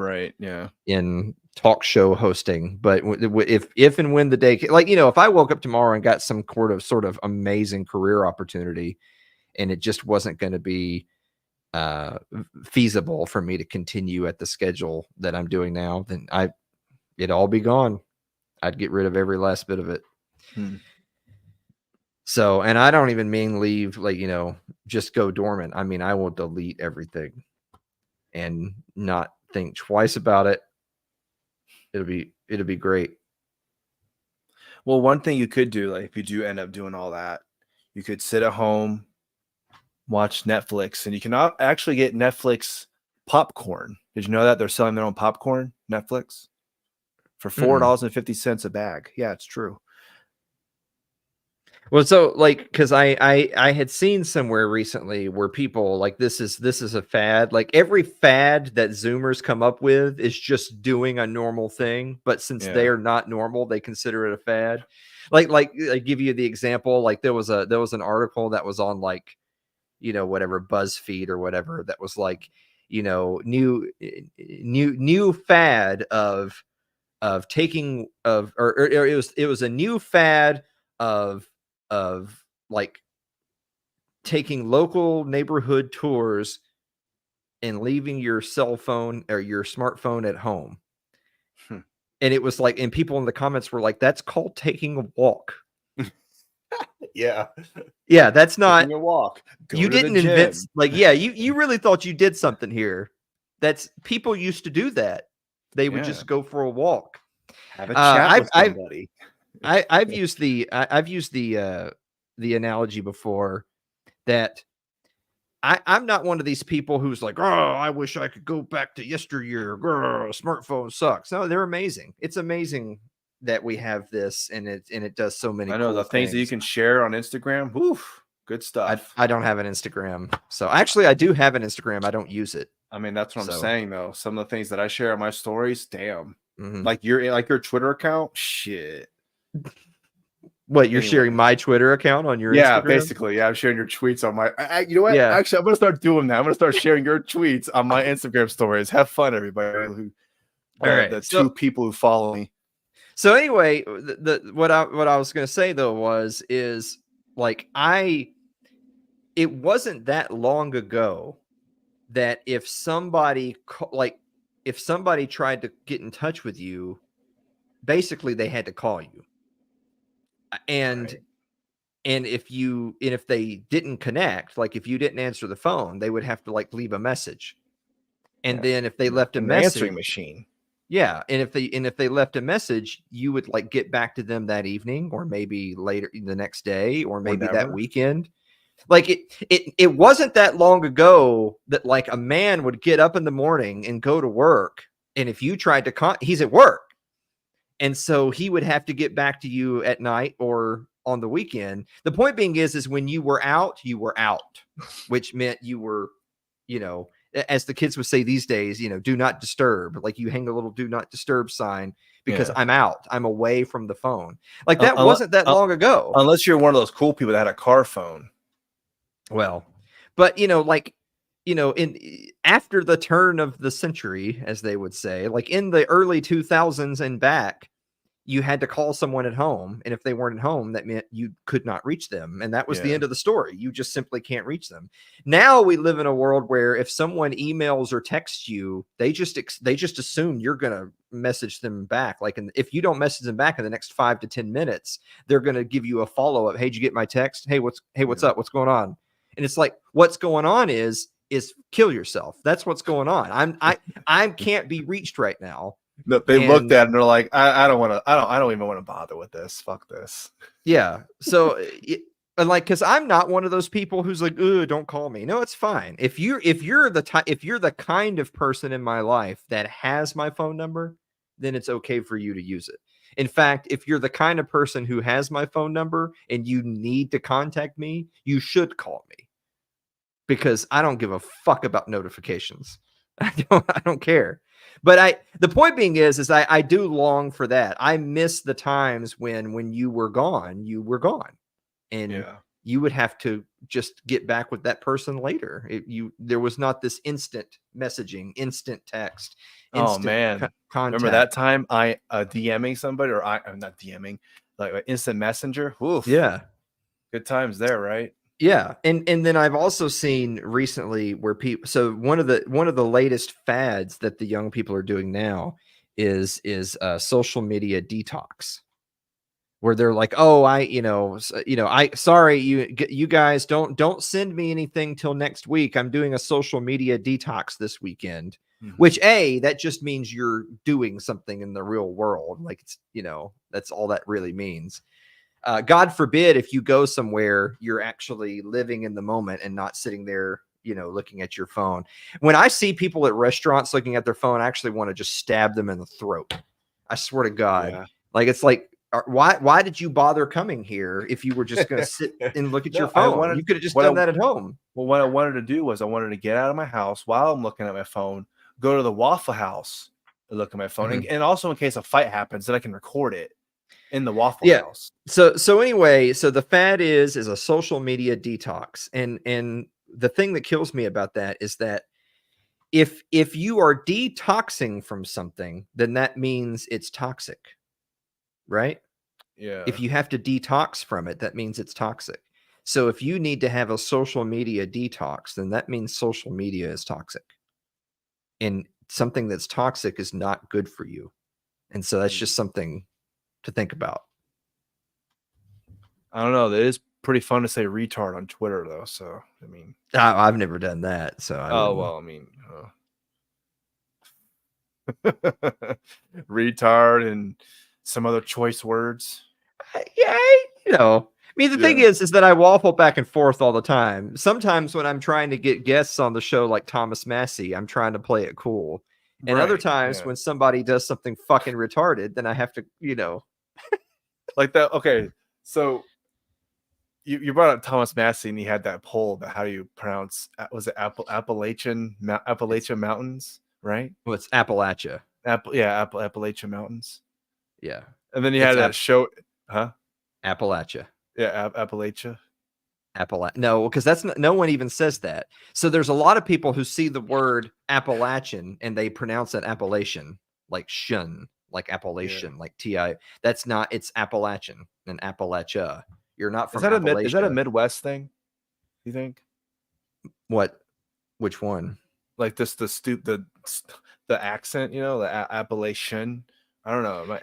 talk show hosting. But if and when the day, like, if I woke up tomorrow and got some sort of amazing career opportunity, and it just wasn't going to be feasible for me to continue at the schedule that I'm doing now, then it'd all be gone. I'd get rid of every last bit of it. So, and I don't even mean leave, like, just go dormant. I mean, I will delete everything and not think twice about it. It'll be great. Well, one thing you could do, like, if you do end up doing all that, you could sit at home, watch Netflix, and you can actually get Netflix popcorn. Did you know that they're selling their own popcorn, Netflix, for $4.50 a bag? Yeah, it's true. Well, so, like, because I had seen somewhere recently where people, like, this is a fad. Like, every fad that Zoomers come up with is just doing a normal thing, but since they are not normal, they consider it a fad. Like I give you the example. Like, there was an article that was on, like, whatever, BuzzFeed or whatever, that was like, new fad of taking of, or it was a new fad of like taking local neighborhood tours and leaving your cell phone or your smartphone at home. And it was like, and people in the comments were like, "That's called taking a walk." Yeah, that's not taking a walk. You didn't invent, like, you really thought you did something here. That's, people used to do that. They would just go for a walk. Have a chat with somebody. I've used the analogy before that I'm not one of these people who's like, "Oh, I wish I could go back to yesteryear. Smartphone sucks." No, they're amazing. It's amazing that we have this, and it does so many. I know, the things that you can share on Instagram. Oof, good stuff. I don't have an Instagram, so actually I do have an Instagram. I don't use it. I mean, that's what I'm saying, though. Some of the things that I share on my stories, damn. Like your Twitter account, shit. What, you're sharing my Twitter account on your Instagram? Basically. Yeah, I'm sharing your tweets on my. You know what? Yeah. Actually, I'm gonna start doing that. I'm gonna start sharing your tweets on my Instagram stories. Have fun, everybody. All right, the two people who follow me. So anyway, what I was gonna say though is like, it wasn't that long ago that if somebody tried to get in touch with you, basically they had to call you. And if they didn't connect, like, if you didn't answer the phone, they would have to, like, leave a message. And then if they left a message, answering machine. Yeah, and if they left a message, you would, like, get back to them that evening, or maybe later the next day, or maybe that weekend. Like, it wasn't that long ago that, like, a man would get up in the morning and go to work, and if you tried to he's at work, and so he would have to get back to you at night or on the weekend. The point being is when you were out, which meant you were, as the kids would say these days, do not disturb. Like you hang a little do not disturb sign because I'm out. I'm away from the phone. Like that wasn't that long ago. Unless you're one of those cool people that had a car phone. Well, but after the turn of the century, as they would say, like in the early 2000s and back, you had to call someone at home. And if they weren't at home, that meant you could not reach them. And that was the end of the story. You just simply can't reach them. Now we live in a world where if someone emails or texts you, they just assume you're going to message them back. Like, if you don't message them back in the next 5 to 10 minutes, they're going to give you a follow-up. Hey, did you get my text? Hey, what's up? What's going on? And it's like, what's going on is kill yourself. That's what's going on. I can't be reached right now. No, they looked at it and they're like, I don't even want to bother with this. Fuck this. Yeah. So because I'm not one of those people who's like, "Ooh, don't call me." No, it's fine. If you're the kind of person in my life that has my phone number, then it's okay for you to use it. In fact, if you're the kind of person who has my phone number and you need to contact me, you should call me, because I don't give a fuck about notifications. I don't care. But the point being is I do long for that. I miss the times when you were gone, and you would have to just get back with that person later. There was not this instant messaging, instant text. Instant contact. Remember that time I DMing somebody, or I'm not DMing, like instant messenger. Oof. Yeah. Good times there, right? Yeah. And then I've also seen recently where people, so one of the latest fads that the young people are doing now is social media detox, where they're like, oh, sorry, you guys don't send me anything till next week. I'm doing a social media detox this weekend. Which that just means you're doing something in the real world. Like, it's, that's all that really means. God forbid if you go somewhere, you're actually living in the moment and not sitting there, looking at your phone. When I see people at restaurants looking at their phone, I actually want to just stab them in the throat. I swear to God. Yeah. Like, it's like, why did you bother coming here if you were just going to sit and look at your phone? You could have just done that at home. Well, what I wanted to do was I wanted to get out of my house while I'm looking at my phone, go to the Waffle House and look at my phone. And also in case a fight happens, that I can record it in the Waffle House. So anyway, so the fad is a social media detox. And the thing that kills me about that is that if you are detoxing from something, then that means it's toxic. Right? Yeah. If you have to detox from it, that means it's toxic. So if you need to have a social media detox, then that means social media is toxic. And something that's toxic is not good for you. And so that's just something to think about. I don't know. It is pretty fun to say retard on Twitter, though. So, I mean, I've never done that. So, retard and some other choice words. Yeah, I mean, the thing is that I waffle back and forth all the time. Sometimes when I'm trying to get guests on the show, like Thomas Massey, I'm trying to play it cool. And other times when somebody does something fucking retarded, then I have to, like that. Okay. So you brought up Thomas Massey, and he had that poll about how do you pronounce, was it Appalachian Mountains, right? Well, it's Appalachia. Appalachian Mountains. Yeah. And then you had that show, huh? Appalachia. Yeah, Appalachia. No, because that's no one even says that. So there's a lot of people who see the word Appalachian and they pronounce it Appalachian, like shun, like Appalachian, like TI. That's not. It's Appalachian and Appalachia. You're not from Appalachia. Is that a Midwest thing? You think? What? Which one? Like this, the accent, the Appalachian. I don't know.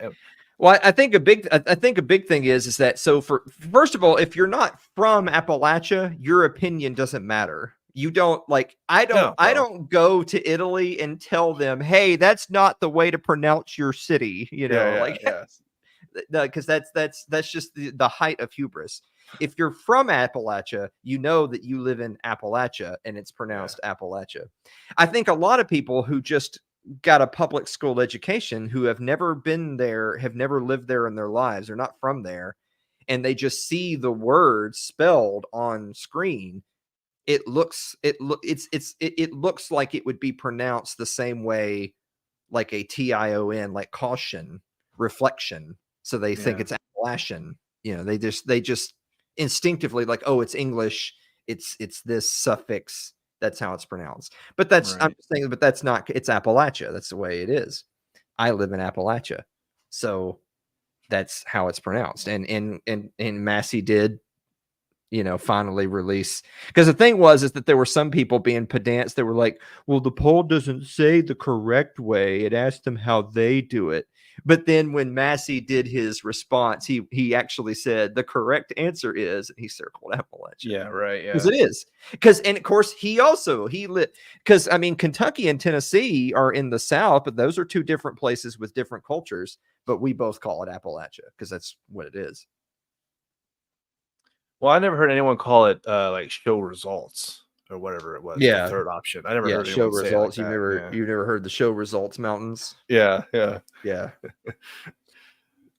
Well, I think a big thing is that, so first of all, if you're not from Appalachia, your opinion doesn't matter. You don't I don't go to Italy and tell them, hey, that's not the way to pronounce your city, because that's just the height of hubris. If you're from Appalachia, you know that you live in Appalachia and it's pronounced Appalachia. I think a lot of people who just got a public school education, who have never been there, have never lived there in their lives, they're not from there, and they just see the words spelled on screen, it looks like it would be pronounced the same way, like a TION, like caution, reflection. So they think it's Appalachian. They just instinctively like, oh, it's English. It's this suffix. That's how it's pronounced. But I'm saying, but that's not. It's Appalachia. That's the way it is. I live in Appalachia, so that's how it's pronounced. And Massey did, finally release, because the thing is that there were some people being pedants that were like, well, the poll doesn't say the correct way, it asked them how they do it. But then when Massey did his response, he actually said the correct answer is, and he circled Appalachia. Because it is. And of course because I mean, Kentucky and Tennessee are in the South, but those are two different places with different cultures, but we both call it Appalachia because that's what it is. Well, I never heard anyone call it like show results or whatever it was. Yeah, the third option. I never heard show anyone results. Say it like that. You never heard the show results mountains. Yeah.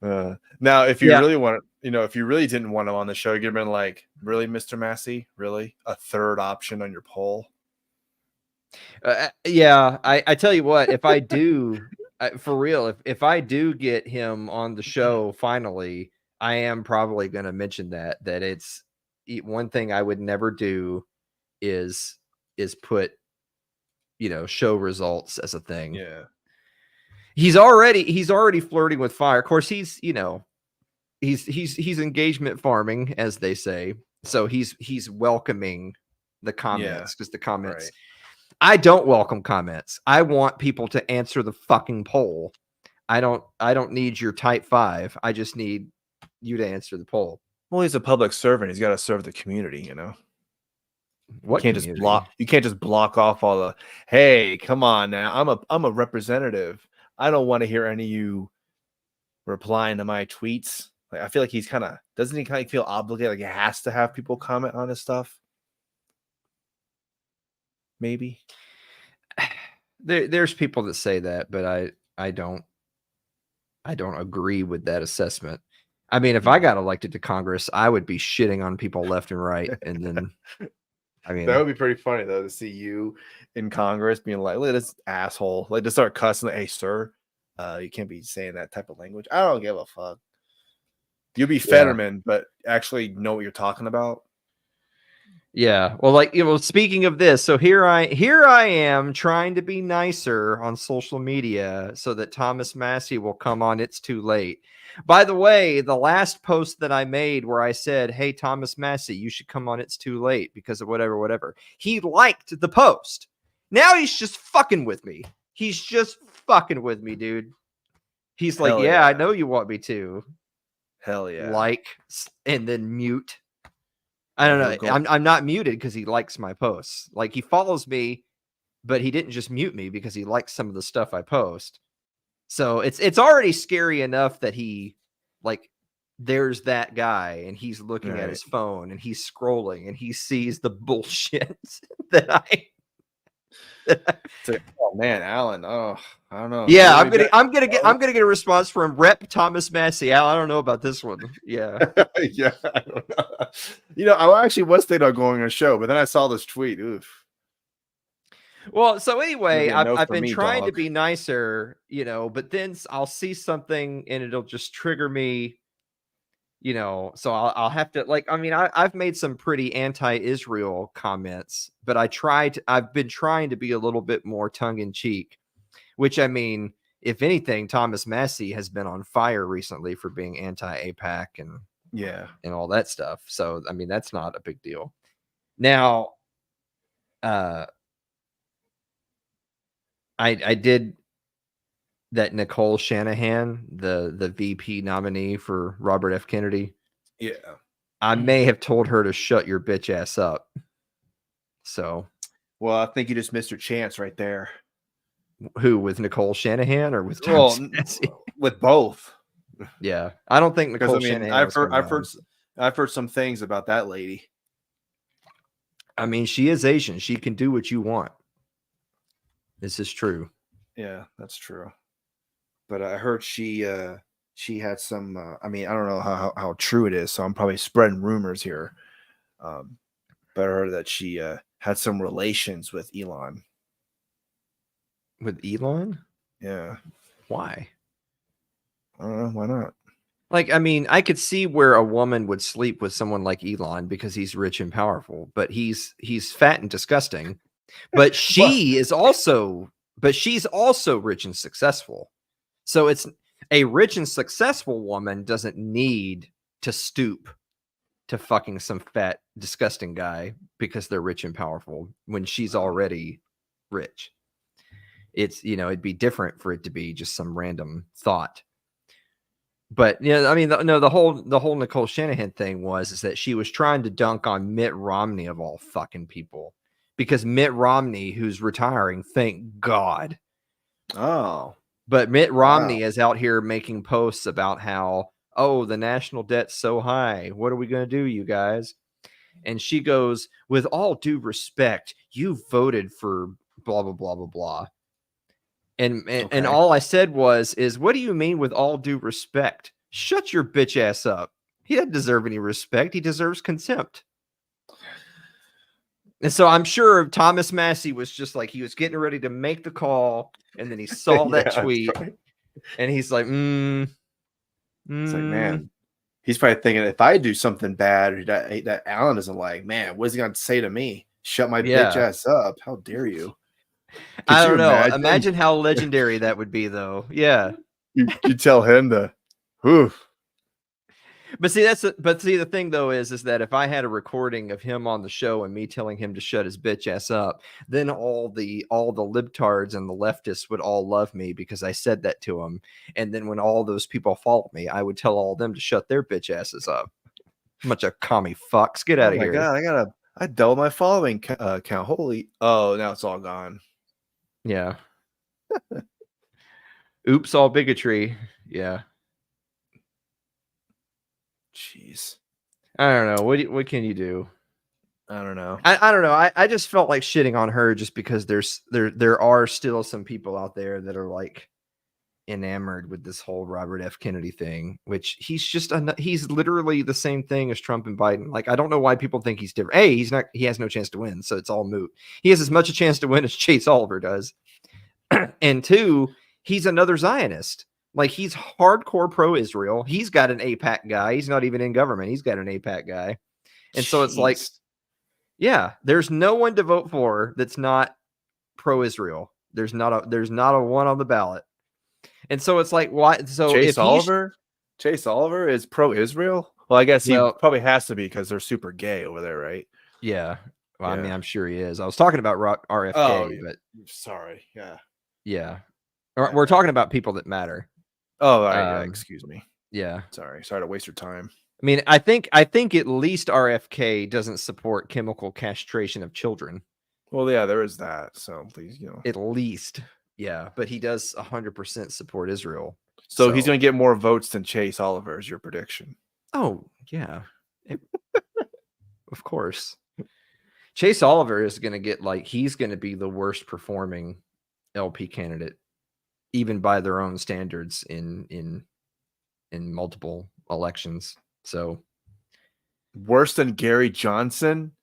Now, if you really want, if you really didn't want him on the show, you'd have been like, really, Mr. Massey, really a third option on your poll? I tell you what, if I do, for real, if I do get him on the show finally, I am probably going to mention that it's one thing I would never do is put, show results as a thing. Yeah. He's already flirting with fire. Of course, he's engagement farming, as they say. So he's welcoming the comments, because the comments, right. I don't welcome comments. I want people to answer the fucking poll. I don't need your type 5. I just need you to answer the poll. Well, he's a public servant. He's got to serve the community, What you can't just block off all the, hey, come on now. I'm a representative. I don't want to hear any of you replying to my tweets. Like, I feel like doesn't he kind of feel obligated? Like he has to have people comment on his stuff? Maybe. There's people that say that, but I don't agree with that assessment. I mean, if I got elected to Congress, I would be shitting on people left and right. And then, I mean, that would be pretty funny though, to see you in Congress being like, look at this asshole, like to start cussing, like, hey sir, you can't be saying that type of language. I don't give a fuck. You'll be Fetterman, but actually know what you're talking about. Yeah. Well, speaking of this, so here I am trying to be nicer on social media so that Thomas Massey will come on It's Too Late. By the way, the last post that I made where I said, hey, Thomas Massey, you should come on It's Too Late because of whatever. He liked the post. Now he's just fucking with me. He's just fucking with me, dude. He's like, yeah, I know you want me to. Hell yeah. Like, and then mute. I don't know. I'm not muted because he likes my posts. Like, he follows me, but he didn't just mute me because he likes some of the stuff I post. So it's already scary enough that he, like, there's that guy and he's looking at his phone and he's scrolling and he sees the bullshit that I. Like, oh man, Alan. Oh, I don't know. Yeah, I'm gonna get a response from Rep Thomas Massey. Al, I don't know about this one. Yeah, yeah. I don't know. I actually was thinking about going on a show, but then I saw this tweet. Oof. Well, so anyway, I've been trying to be nicer, but then I'll see something and it'll just trigger me, so I'll have to, like, I mean, I've made some pretty anti-Israel comments, but I've been trying to be a little bit more tongue-in-cheek, which, I mean, if anything, Thomas Massey has been on fire recently for being anti-AIPAC and all that stuff. So, I mean, that's not a big deal. Now, I did that Nicole Shanahan, the VP nominee for Robert F. Kennedy. Yeah. I may have told her to shut your bitch ass up. So. Well, I think you just missed your chance right there. Who, with Nicole Shanahan or with Thomas Massey? With both. Yeah. I don't think Nicole Shanahan. I've heard some things about that lady. I mean, she is Asian. She can do what you want. This is true. Yeah, that's true. But I heard she had some. I mean, I don't know how true it is, so I'm probably spreading rumors here. but I heard that she had some relations with Elon. With Elon? Yeah. Why? I don't know. Why not? Like, I mean, I could see where a woman would sleep with someone like Elon because he's rich and powerful, but he's fat and disgusting. But she's also rich and successful. So it's a rich and successful woman doesn't need to stoop to fucking some fat, disgusting guy because they're rich and powerful when she's already rich. It's, it'd be different for it to be just some random thought. But I mean, the whole Nicole Shanahan thing is that she was trying to dunk on Mitt Romney of all fucking people, because Mitt Romney, who's retiring, thank God. Oh, but Mitt Romney is out here making posts about how, the national debt's so high. What are we going to do, you guys? And she goes, with all due respect, you voted for blah, blah, blah, blah, blah. And all I said is, what do you mean with all due respect? Shut your bitch ass up. He doesn't deserve any respect. He deserves contempt. And so I'm sure Thomas Massey was just like, he was getting ready to make the call, and then he saw that tweet, and he's like, It's like, man, he's probably thinking, if I do something bad that Alan doesn't like, man, what's he going to say to me? Shut my bitch ass up. How dare you? I don't know. Imagine how legendary that would be, though. Yeah. You tell him to, oof. But the thing though is that if I had a recording of him on the show and me telling him to shut his bitch ass up, then all the libtards and the leftists would all love me because I said that to them. And then when all those people followed me, I would tell all of them to shut their bitch asses up. Bunch of commie fucks. Get out of here. Oh my God, I doubled my following count. Holy, now it's all gone. Yeah. Oops, all bigotry. Yeah. Jeez. I don't know. What can you do? I don't know. I don't know. I just felt like shitting on her just because there are still some people out there that are like enamored with this whole Robert F. Kennedy thing, which he's literally the same thing as Trump and Biden. Like, I don't know why people think he's different. A, he has no chance to win, so it's all moot. He has as much a chance to win as Chase Oliver does. And two, he's another Zionist. Like, he's hardcore pro-Israel. He's got an AIPAC guy. He's not even in government. He's got an AIPAC guy. And so it's like, yeah, there's no one to vote for that's not pro-Israel. There's not a one on the ballot. And so it's like, why? So Chase Oliver is pro-Israel? Well, I guess he probably has to be because they're super gay over there, right? Yeah. Well, I mean, I'm sure he is. I was talking about RFK, but sorry. Yeah. Yeah. We're talking about people that matter. Oh, excuse me. Yeah. Sorry to waste your time. I mean, I think at least RFK doesn't support chemical castration of children. Well, yeah, there is that. So please, at least, yeah. But he does 100% support Israel. So he's going to get more votes than Chase Oliver, is your prediction? Oh yeah, of course. Chase Oliver is going to get he's going to be the worst performing LP candidate, even by their own standards in multiple elections. So worse than Gary Johnson.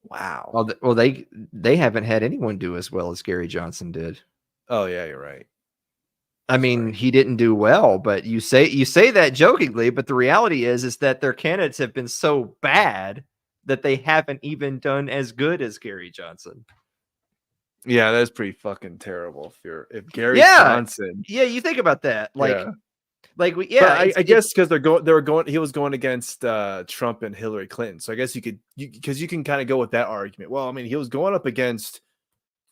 Wow. Well, they haven't had anyone do as well as Gary Johnson did. Oh yeah, you're right. I mean, he didn't do well, but you say that jokingly, but the reality is that their candidates have been so bad that they haven't even done as good as Gary Johnson. Yeah, that's pretty fucking terrible. If Gary Johnson, you think about that, I guess because he was going against Trump and Hillary Clinton, so I guess you can kind of go with that argument. Well, I mean, he was going up against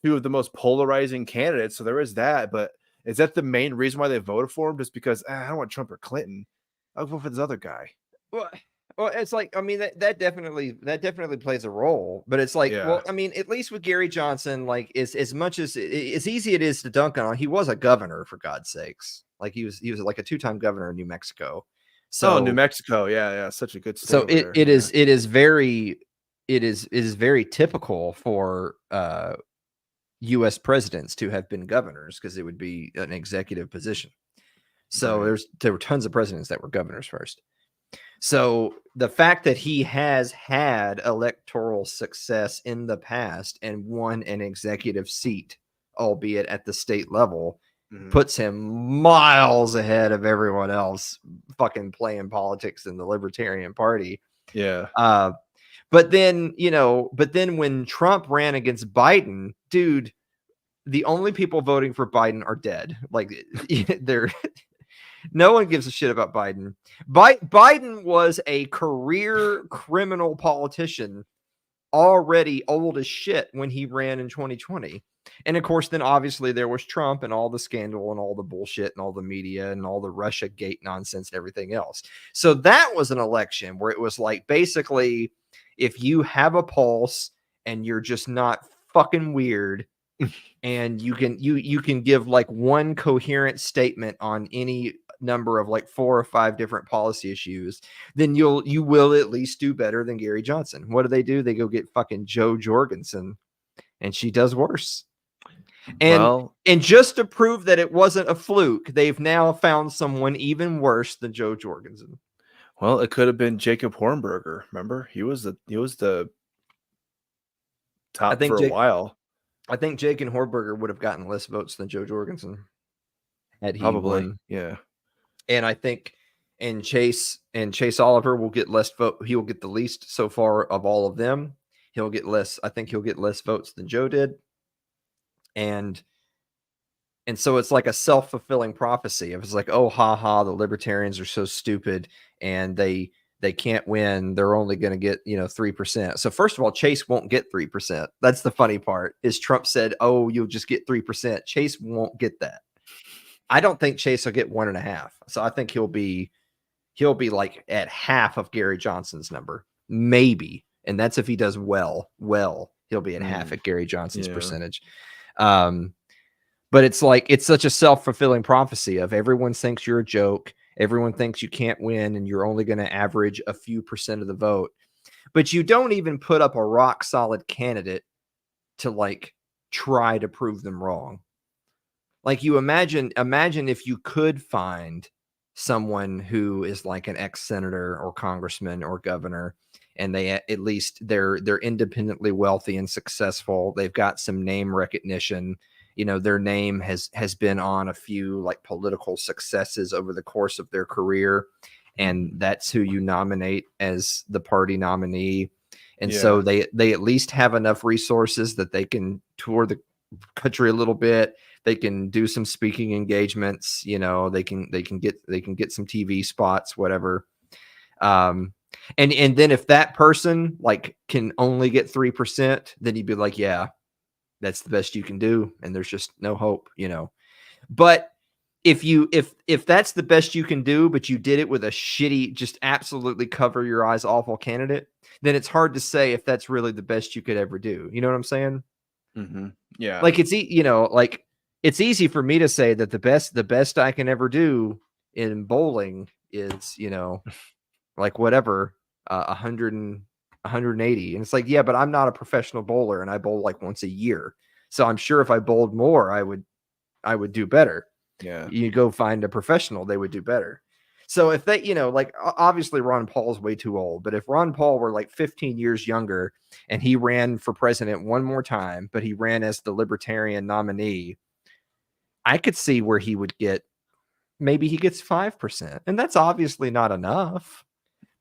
two of the most polarizing candidates, so there is that. But is that the main reason why they voted for him? Just because I don't want Trump or Clinton, I'll vote for this other guy. Well, it's like, I mean, that definitely plays a role, but it's like, well, I mean, at least with Gary Johnson, like, as much as it's easy it is to dunk on, he was a governor, for God's sakes. Like, he was like a 2-time governor in New Mexico. So New Mexico, yeah, such a good state. So it is very typical for U.S. presidents to have been governors, because it would be an executive position. So there were tons of presidents that were governors first. So the fact that he has had electoral success in the past and won an executive seat, albeit at the state level, puts him miles ahead of everyone else fucking playing politics in the Libertarian Party. Yeah. But then when Trump ran against Biden, dude, the only people voting for Biden are dead. Like they're no one gives a shit about Biden. Biden was a career criminal politician, already old as shit when he ran in 2020. And of course, then obviously there was Trump and all the scandal and all the bullshit and all the media and all the Russia gate nonsense and everything else. So that was an election where it was like, basically, if you have a pulse and you're just not fucking weird and you can give like one coherent statement on any number of like 4 or 5 different policy issues, then you will at least do better than Gary Johnson. What do? They go get fucking Jo Jorgensen, and she does worse. And just to prove that it wasn't a fluke, they've now found someone even worse than Jo Jorgensen. Well, it could have been Jacob Hornberger. Remember, he was the top for a while. I think Jake and Hornberger would have gotten less votes than Jo Jorgensen had he probably won. Yeah. And I think Chase Oliver will get less vote. He will get the least so far of all of them. He'll get less. I think he'll get less votes than Joe did. And so it's like a self-fulfilling prophecy. It was like, oh, ha, the libertarians are so stupid and they can't win. They're only going to get, 3%. So first of all, Chase won't get 3%. That's the funny part, is Trump said, oh, you'll just get 3%. Chase won't get that. I don't think Chase will get 1.5. So I think he'll be like at half of Gary Johnson's number, maybe. And that's if he does well, he'll be at half at Gary Johnson's percentage. But it's like, it's such a self-fulfilling prophecy of everyone thinks you're a joke. Everyone thinks you can't win and you're only going to average a few percent of the vote. But you don't even put up a rock solid candidate to like try to prove them wrong. Like, you imagine if you could find someone who is like an ex-senator or congressman or governor, and they at least they're independently wealthy and successful. They've got some name recognition. Their name has been on a few like political successes over the course of their career, and that's who you nominate as the party nominee. And so they at least have enough resources that they can tour the country a little bit. They can do some speaking engagements. They can get some TV spots, whatever. And then if that person like can only get 3%, then you'd be like, yeah, that's the best you can do, and there's just no hope, But if that's the best you can do, but you did it with a shitty, just absolutely cover your eyes awful candidate, then it's hard to say if that's really the best you could ever do. You know what I'm saying? Mm-hmm. Yeah. Like it's easy for me to say that the best I can ever do in bowling is, like whatever, 100 and 180. And it's like, yeah, but I'm not a professional bowler and I bowl like once a year. So I'm sure if I bowled more, I would do better. Yeah. You go find a professional, they would do better. So if they, like obviously Ron Paul's way too old, but if Ron Paul were like 15 years younger and he ran for president one more time, but he ran as the libertarian nominee, I could see where he would get, maybe he gets 5%. And that's obviously not enough.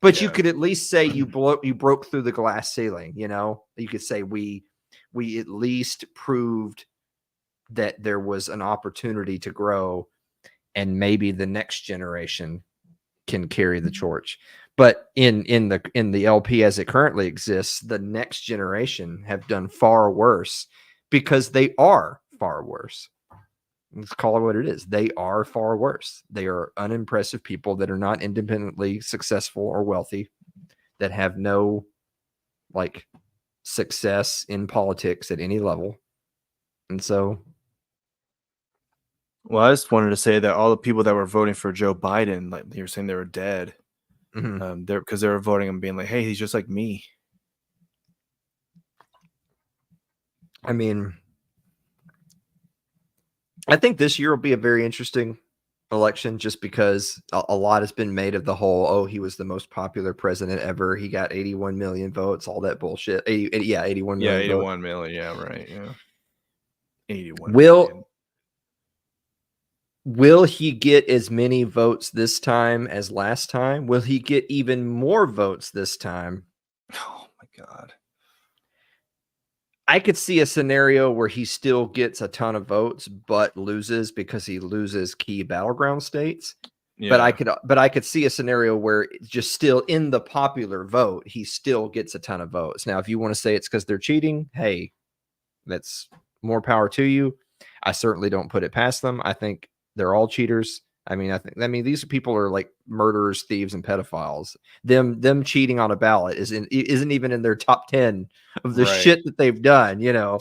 But you could at least say you broke through the glass ceiling, You could say we at least proved that there was an opportunity to grow, and maybe the next generation can carry the torch. But in the LP as it currently exists, the next generation have done far worse because they are far worse. Let's call it what it is. They are far worse. They are unimpressive people that are not independently successful or wealthy, that have no like success in politics at any level. And so, well, I just wanted to say that all the people that were voting for Joe Biden, like you were saying, they were dead. Mm-hmm. Because they were voting and being like, hey, he's just like me. I mean, I think this year will be a very interesting election, just because a lot has been made of the whole, oh, he was the most popular president ever. He got 81 million votes, all that bullshit. 81 million. 81 million. Yeah, right. Yeah. 81 Will million. Will he get as many votes this time as last time? Will he get even more votes this time? Oh my God. I could see a scenario where he still gets a ton of votes, but loses because he loses key battleground states. Yeah. But I could see a scenario where it's just still in the popular vote, he still gets a ton of votes. Now, if you want to say it's because they're cheating, hey, that's more power to you. I certainly don't put it past them. I think they're all cheaters. I mean, these people are like murderers, thieves, and pedophiles. Them cheating on a ballot isn't even in their top 10 of the shit that they've done, you know.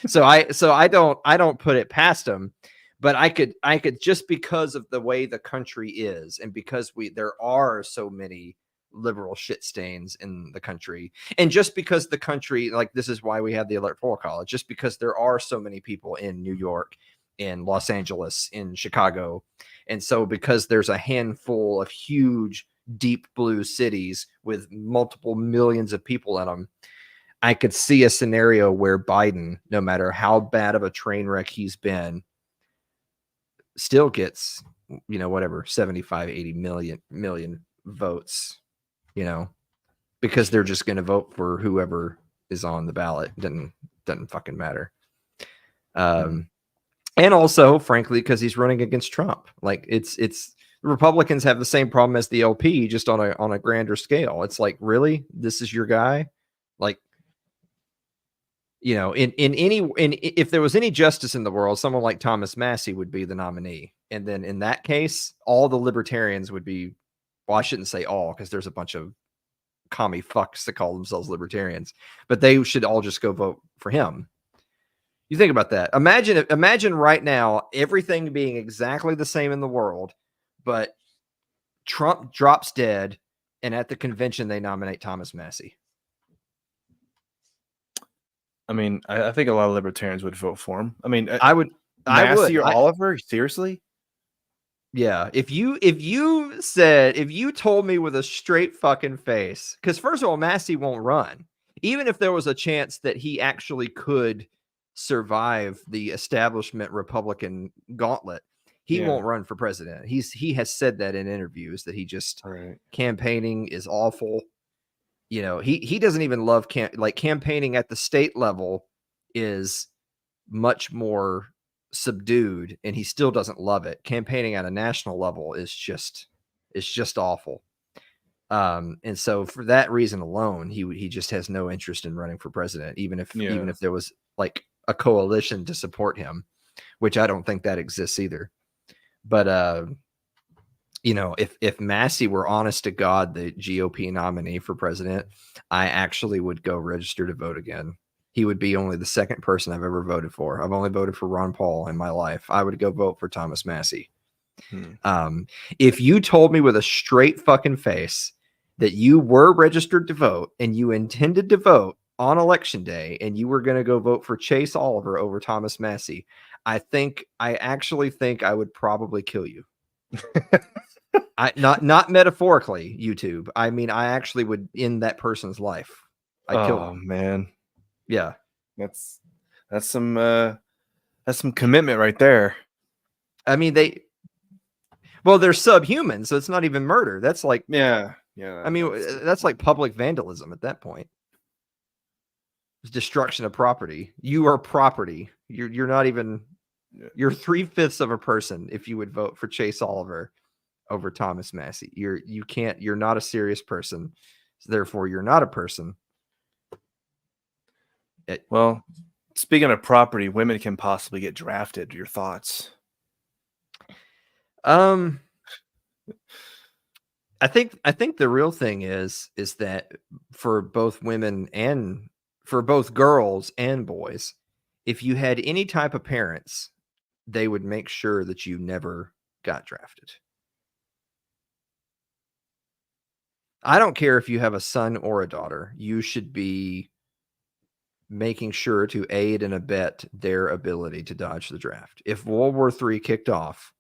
So I don't put it past them, but I could just because of the way the country is, and because there are so many liberal shit stains in the country, and just because the country, like, this is why we have the electoral college, just because there are so many people in New York, in Los Angeles, in Chicago. And so because there's a handful of huge deep blue cities with multiple millions of people in them, I could see a scenario where Biden, no matter how bad of a train wreck he's been, still gets, you know, whatever, 75, 80 million votes, you know, because they're just going to vote for whoever is on the ballot. Doesn't fucking matter. And also, frankly, because he's running against Trump. Like, it's Republicans have the same problem as the LP, just on a grander scale. It's like, really, this is your guy? Like, you know, if there was any justice in the world, someone like Thomas Massie would be the nominee. And then in that case, all the libertarians would be, well, I shouldn't say all, because there's a bunch of commie fucks that call themselves libertarians, but they should all just go vote for him. You think about that. Imagine right now everything being exactly the same in the world, but Trump drops dead, and at the convention they nominate Thomas Massie. I mean, I think a lot of libertarians would vote for him. I mean, I would. Massie or Oliver? Seriously? Yeah. If you told me with a straight fucking face, because first of all, Massie won't run, even if there was a chance that he actually could survive the establishment Republican gauntlet, he won't run for president. He has said that in interviews, that he just campaigning is awful. You know, he doesn't even love campaigning at the state level is much more subdued, and he still doesn't love it. Campaigning at a national level is just awful. And so for that reason alone, he just has no interest in running for president, even if there was like a coalition to support him, which I don't think that exists either. But you know, if Massie were honest to God the GOP nominee for president, I actually would go register to vote again. He would be only the second person I've ever voted for. I've only voted for Ron Paul in my life. I would go vote for Thomas Massie. If you told me with a straight fucking face that you were registered to vote and you intended to vote on election day and you were going to go vote for Chase Oliver over Thomas Massie, I actually think I would probably kill you. Not metaphorically, YouTube. I mean, I actually would end that person's life. I'd kill them. Man. Yeah. That's some commitment right there. I mean, they're subhuman, so it's not even murder. That's like, yeah. I mean, that's like public vandalism at that point. It's destruction of property. You are property. You're not even, you're 3/5 of a person if you would vote for Chase Oliver over Thomas Massie. You're not a serious person. So therefore, you're not a person. Well, speaking of property, women can possibly get drafted. Your thoughts? I think the real thing is that for both women and for both girls and boys, if you had any type of parents, they would make sure that you never got drafted. I don't care if you have a son or a daughter. You should be making sure to aid and abet their ability to dodge the draft. If World War III kicked off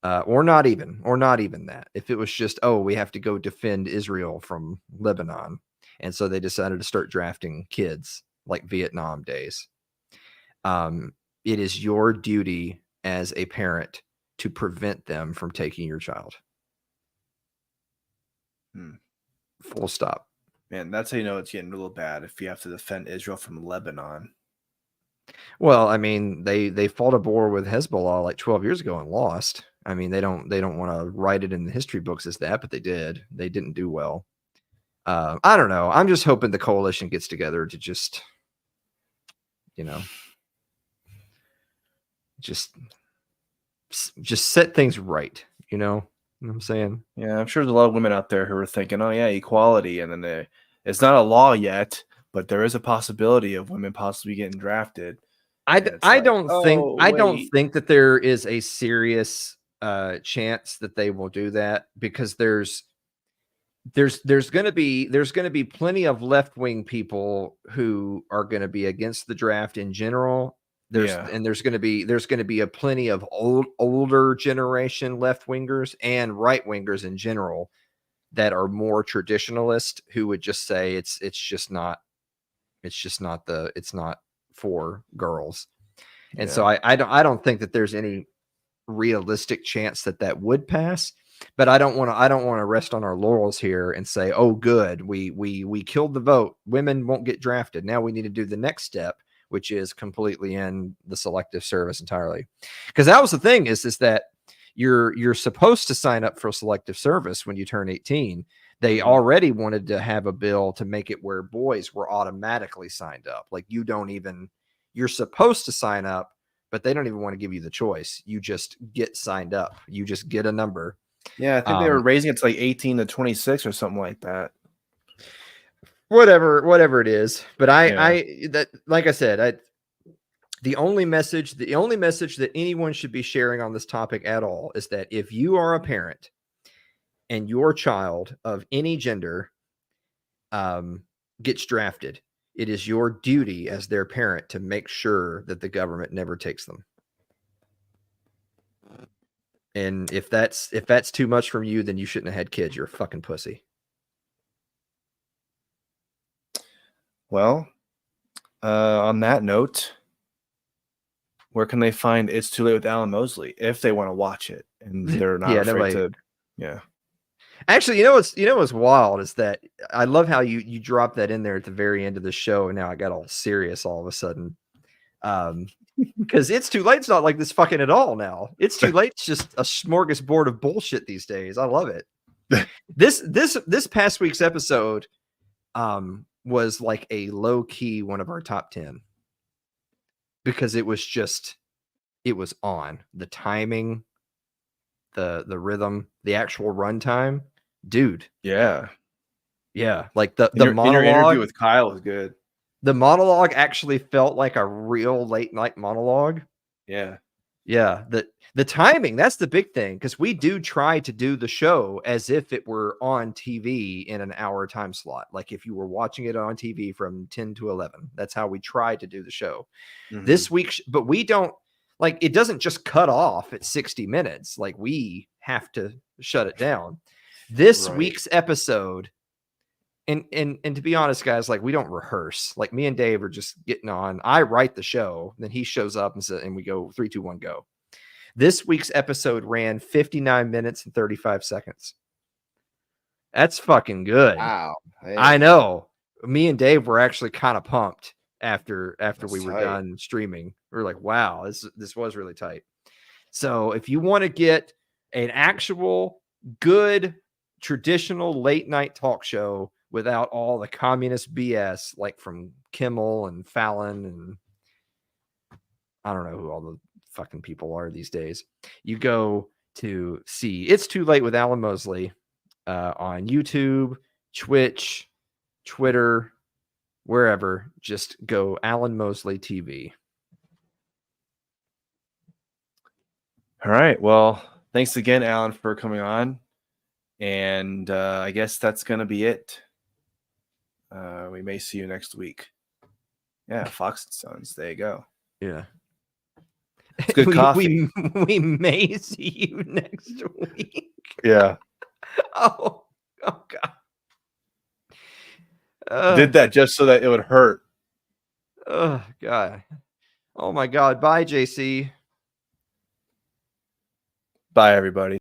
or not even that. If it was just, oh, we have to go defend Israel from Lebanon, and so they decided to start drafting kids like Vietnam days. It is your duty as a parent to prevent them from taking your child. Full stop. Man, that's how you know it's getting a little bad if you have to defend Israel from Lebanon. Well, I mean, they fought a war with Hezbollah like 12 years ago and lost. I mean, they don't want to write it in the history books as that, but they did. They didn't do well. I don't know. I'm just hoping the coalition gets together to just, just set things right. You know what I'm saying? Yeah, I'm sure there's a lot of women out there who are thinking, oh yeah, equality, and then it's not a law yet, but there is a possibility of women possibly getting drafted. I don't think that there is a serious chance that they will do that, because there's going to be plenty of left-wing people who are going to be against the draft in general. There's going to be a plenty of older generation left-wingers and right-wingers in general that are more traditionalist, who would just say it's not for girls. And so I don't think that there's any realistic chance that would pass. But I don't want to rest on our laurels here and say, oh, good, we killed the vote. Women won't get drafted. Now we need to do the next step, which is completely end the selective service entirely. Because that was the thing, is that you're supposed to sign up for selective service when you turn 18. They already wanted to have a bill to make it where boys were automatically signed up. Like, you're supposed to sign up, but they don't even want to give you the choice. You just get signed up. You just get a number. Yeah, I think they were raising it to like 18 to 26 or something like that. Whatever it is. But like I said, the only message that anyone should be sharing on this topic at all is that if you are a parent and your child of any gender gets drafted, it is your duty as their parent to make sure that the government never takes them. And if that's too much from you, then you shouldn't have had kids. You're a fucking pussy. Well, on that note, where can they find It's Too Late with Alan Mosley if they want to watch it and they're not afraid to? Yeah. Actually, you know what's wild is that I love how you dropped that in there at the very end of the show, and now I got all serious all of a sudden. Because It's Too Late's not like this fucking at all now. It's Too Late's just a smorgasbord of bullshit these days. I love it. This past week's episode was like a low key one of our top 10, because it was on the timing, the rhythm, the actual runtime, dude. Yeah. Like the monologue. Your interview with Kyle was good. The monologue actually felt like a real late night monologue. Yeah. The timing, that's the big thing, because we do try to do the show as if it were on TV in an hour time slot. Like if you were watching it on TV from 10 to 11, that's how we try to do the show. This week, but we don't, like, it doesn't just cut off at 60 minutes. Like, we have to shut it down. This week's episode, and to be honest, guys, like, we don't rehearse. Like, me and Dave are just getting on. I write the show, then he shows up and we go 3, 2, 1, go. This week's episode ran 59 minutes and 35 seconds. That's fucking good. Wow. Hey. I know. Me and Dave were actually kind of pumped after we were done streaming. We were like, wow, this was really tight. So if you want to get an actual good traditional late night talk show without all the communist BS, like from Kimmel and Fallon and I don't know who all the fucking people are these days, you go to see It's Too Late with Alan Mosley on YouTube, Twitch, Twitter, wherever. Just go Alan Mosley TV. All right. Well, thanks again, Alan, for coming on. And I guess that's going to be it. We may see you next week. Yeah, Fox and Sons. There you go. Yeah. It's good coffee. We may see you next week. Yeah. Oh God. Did that just so that it would hurt. Oh God. Oh my God. Bye, JC. Bye, everybody.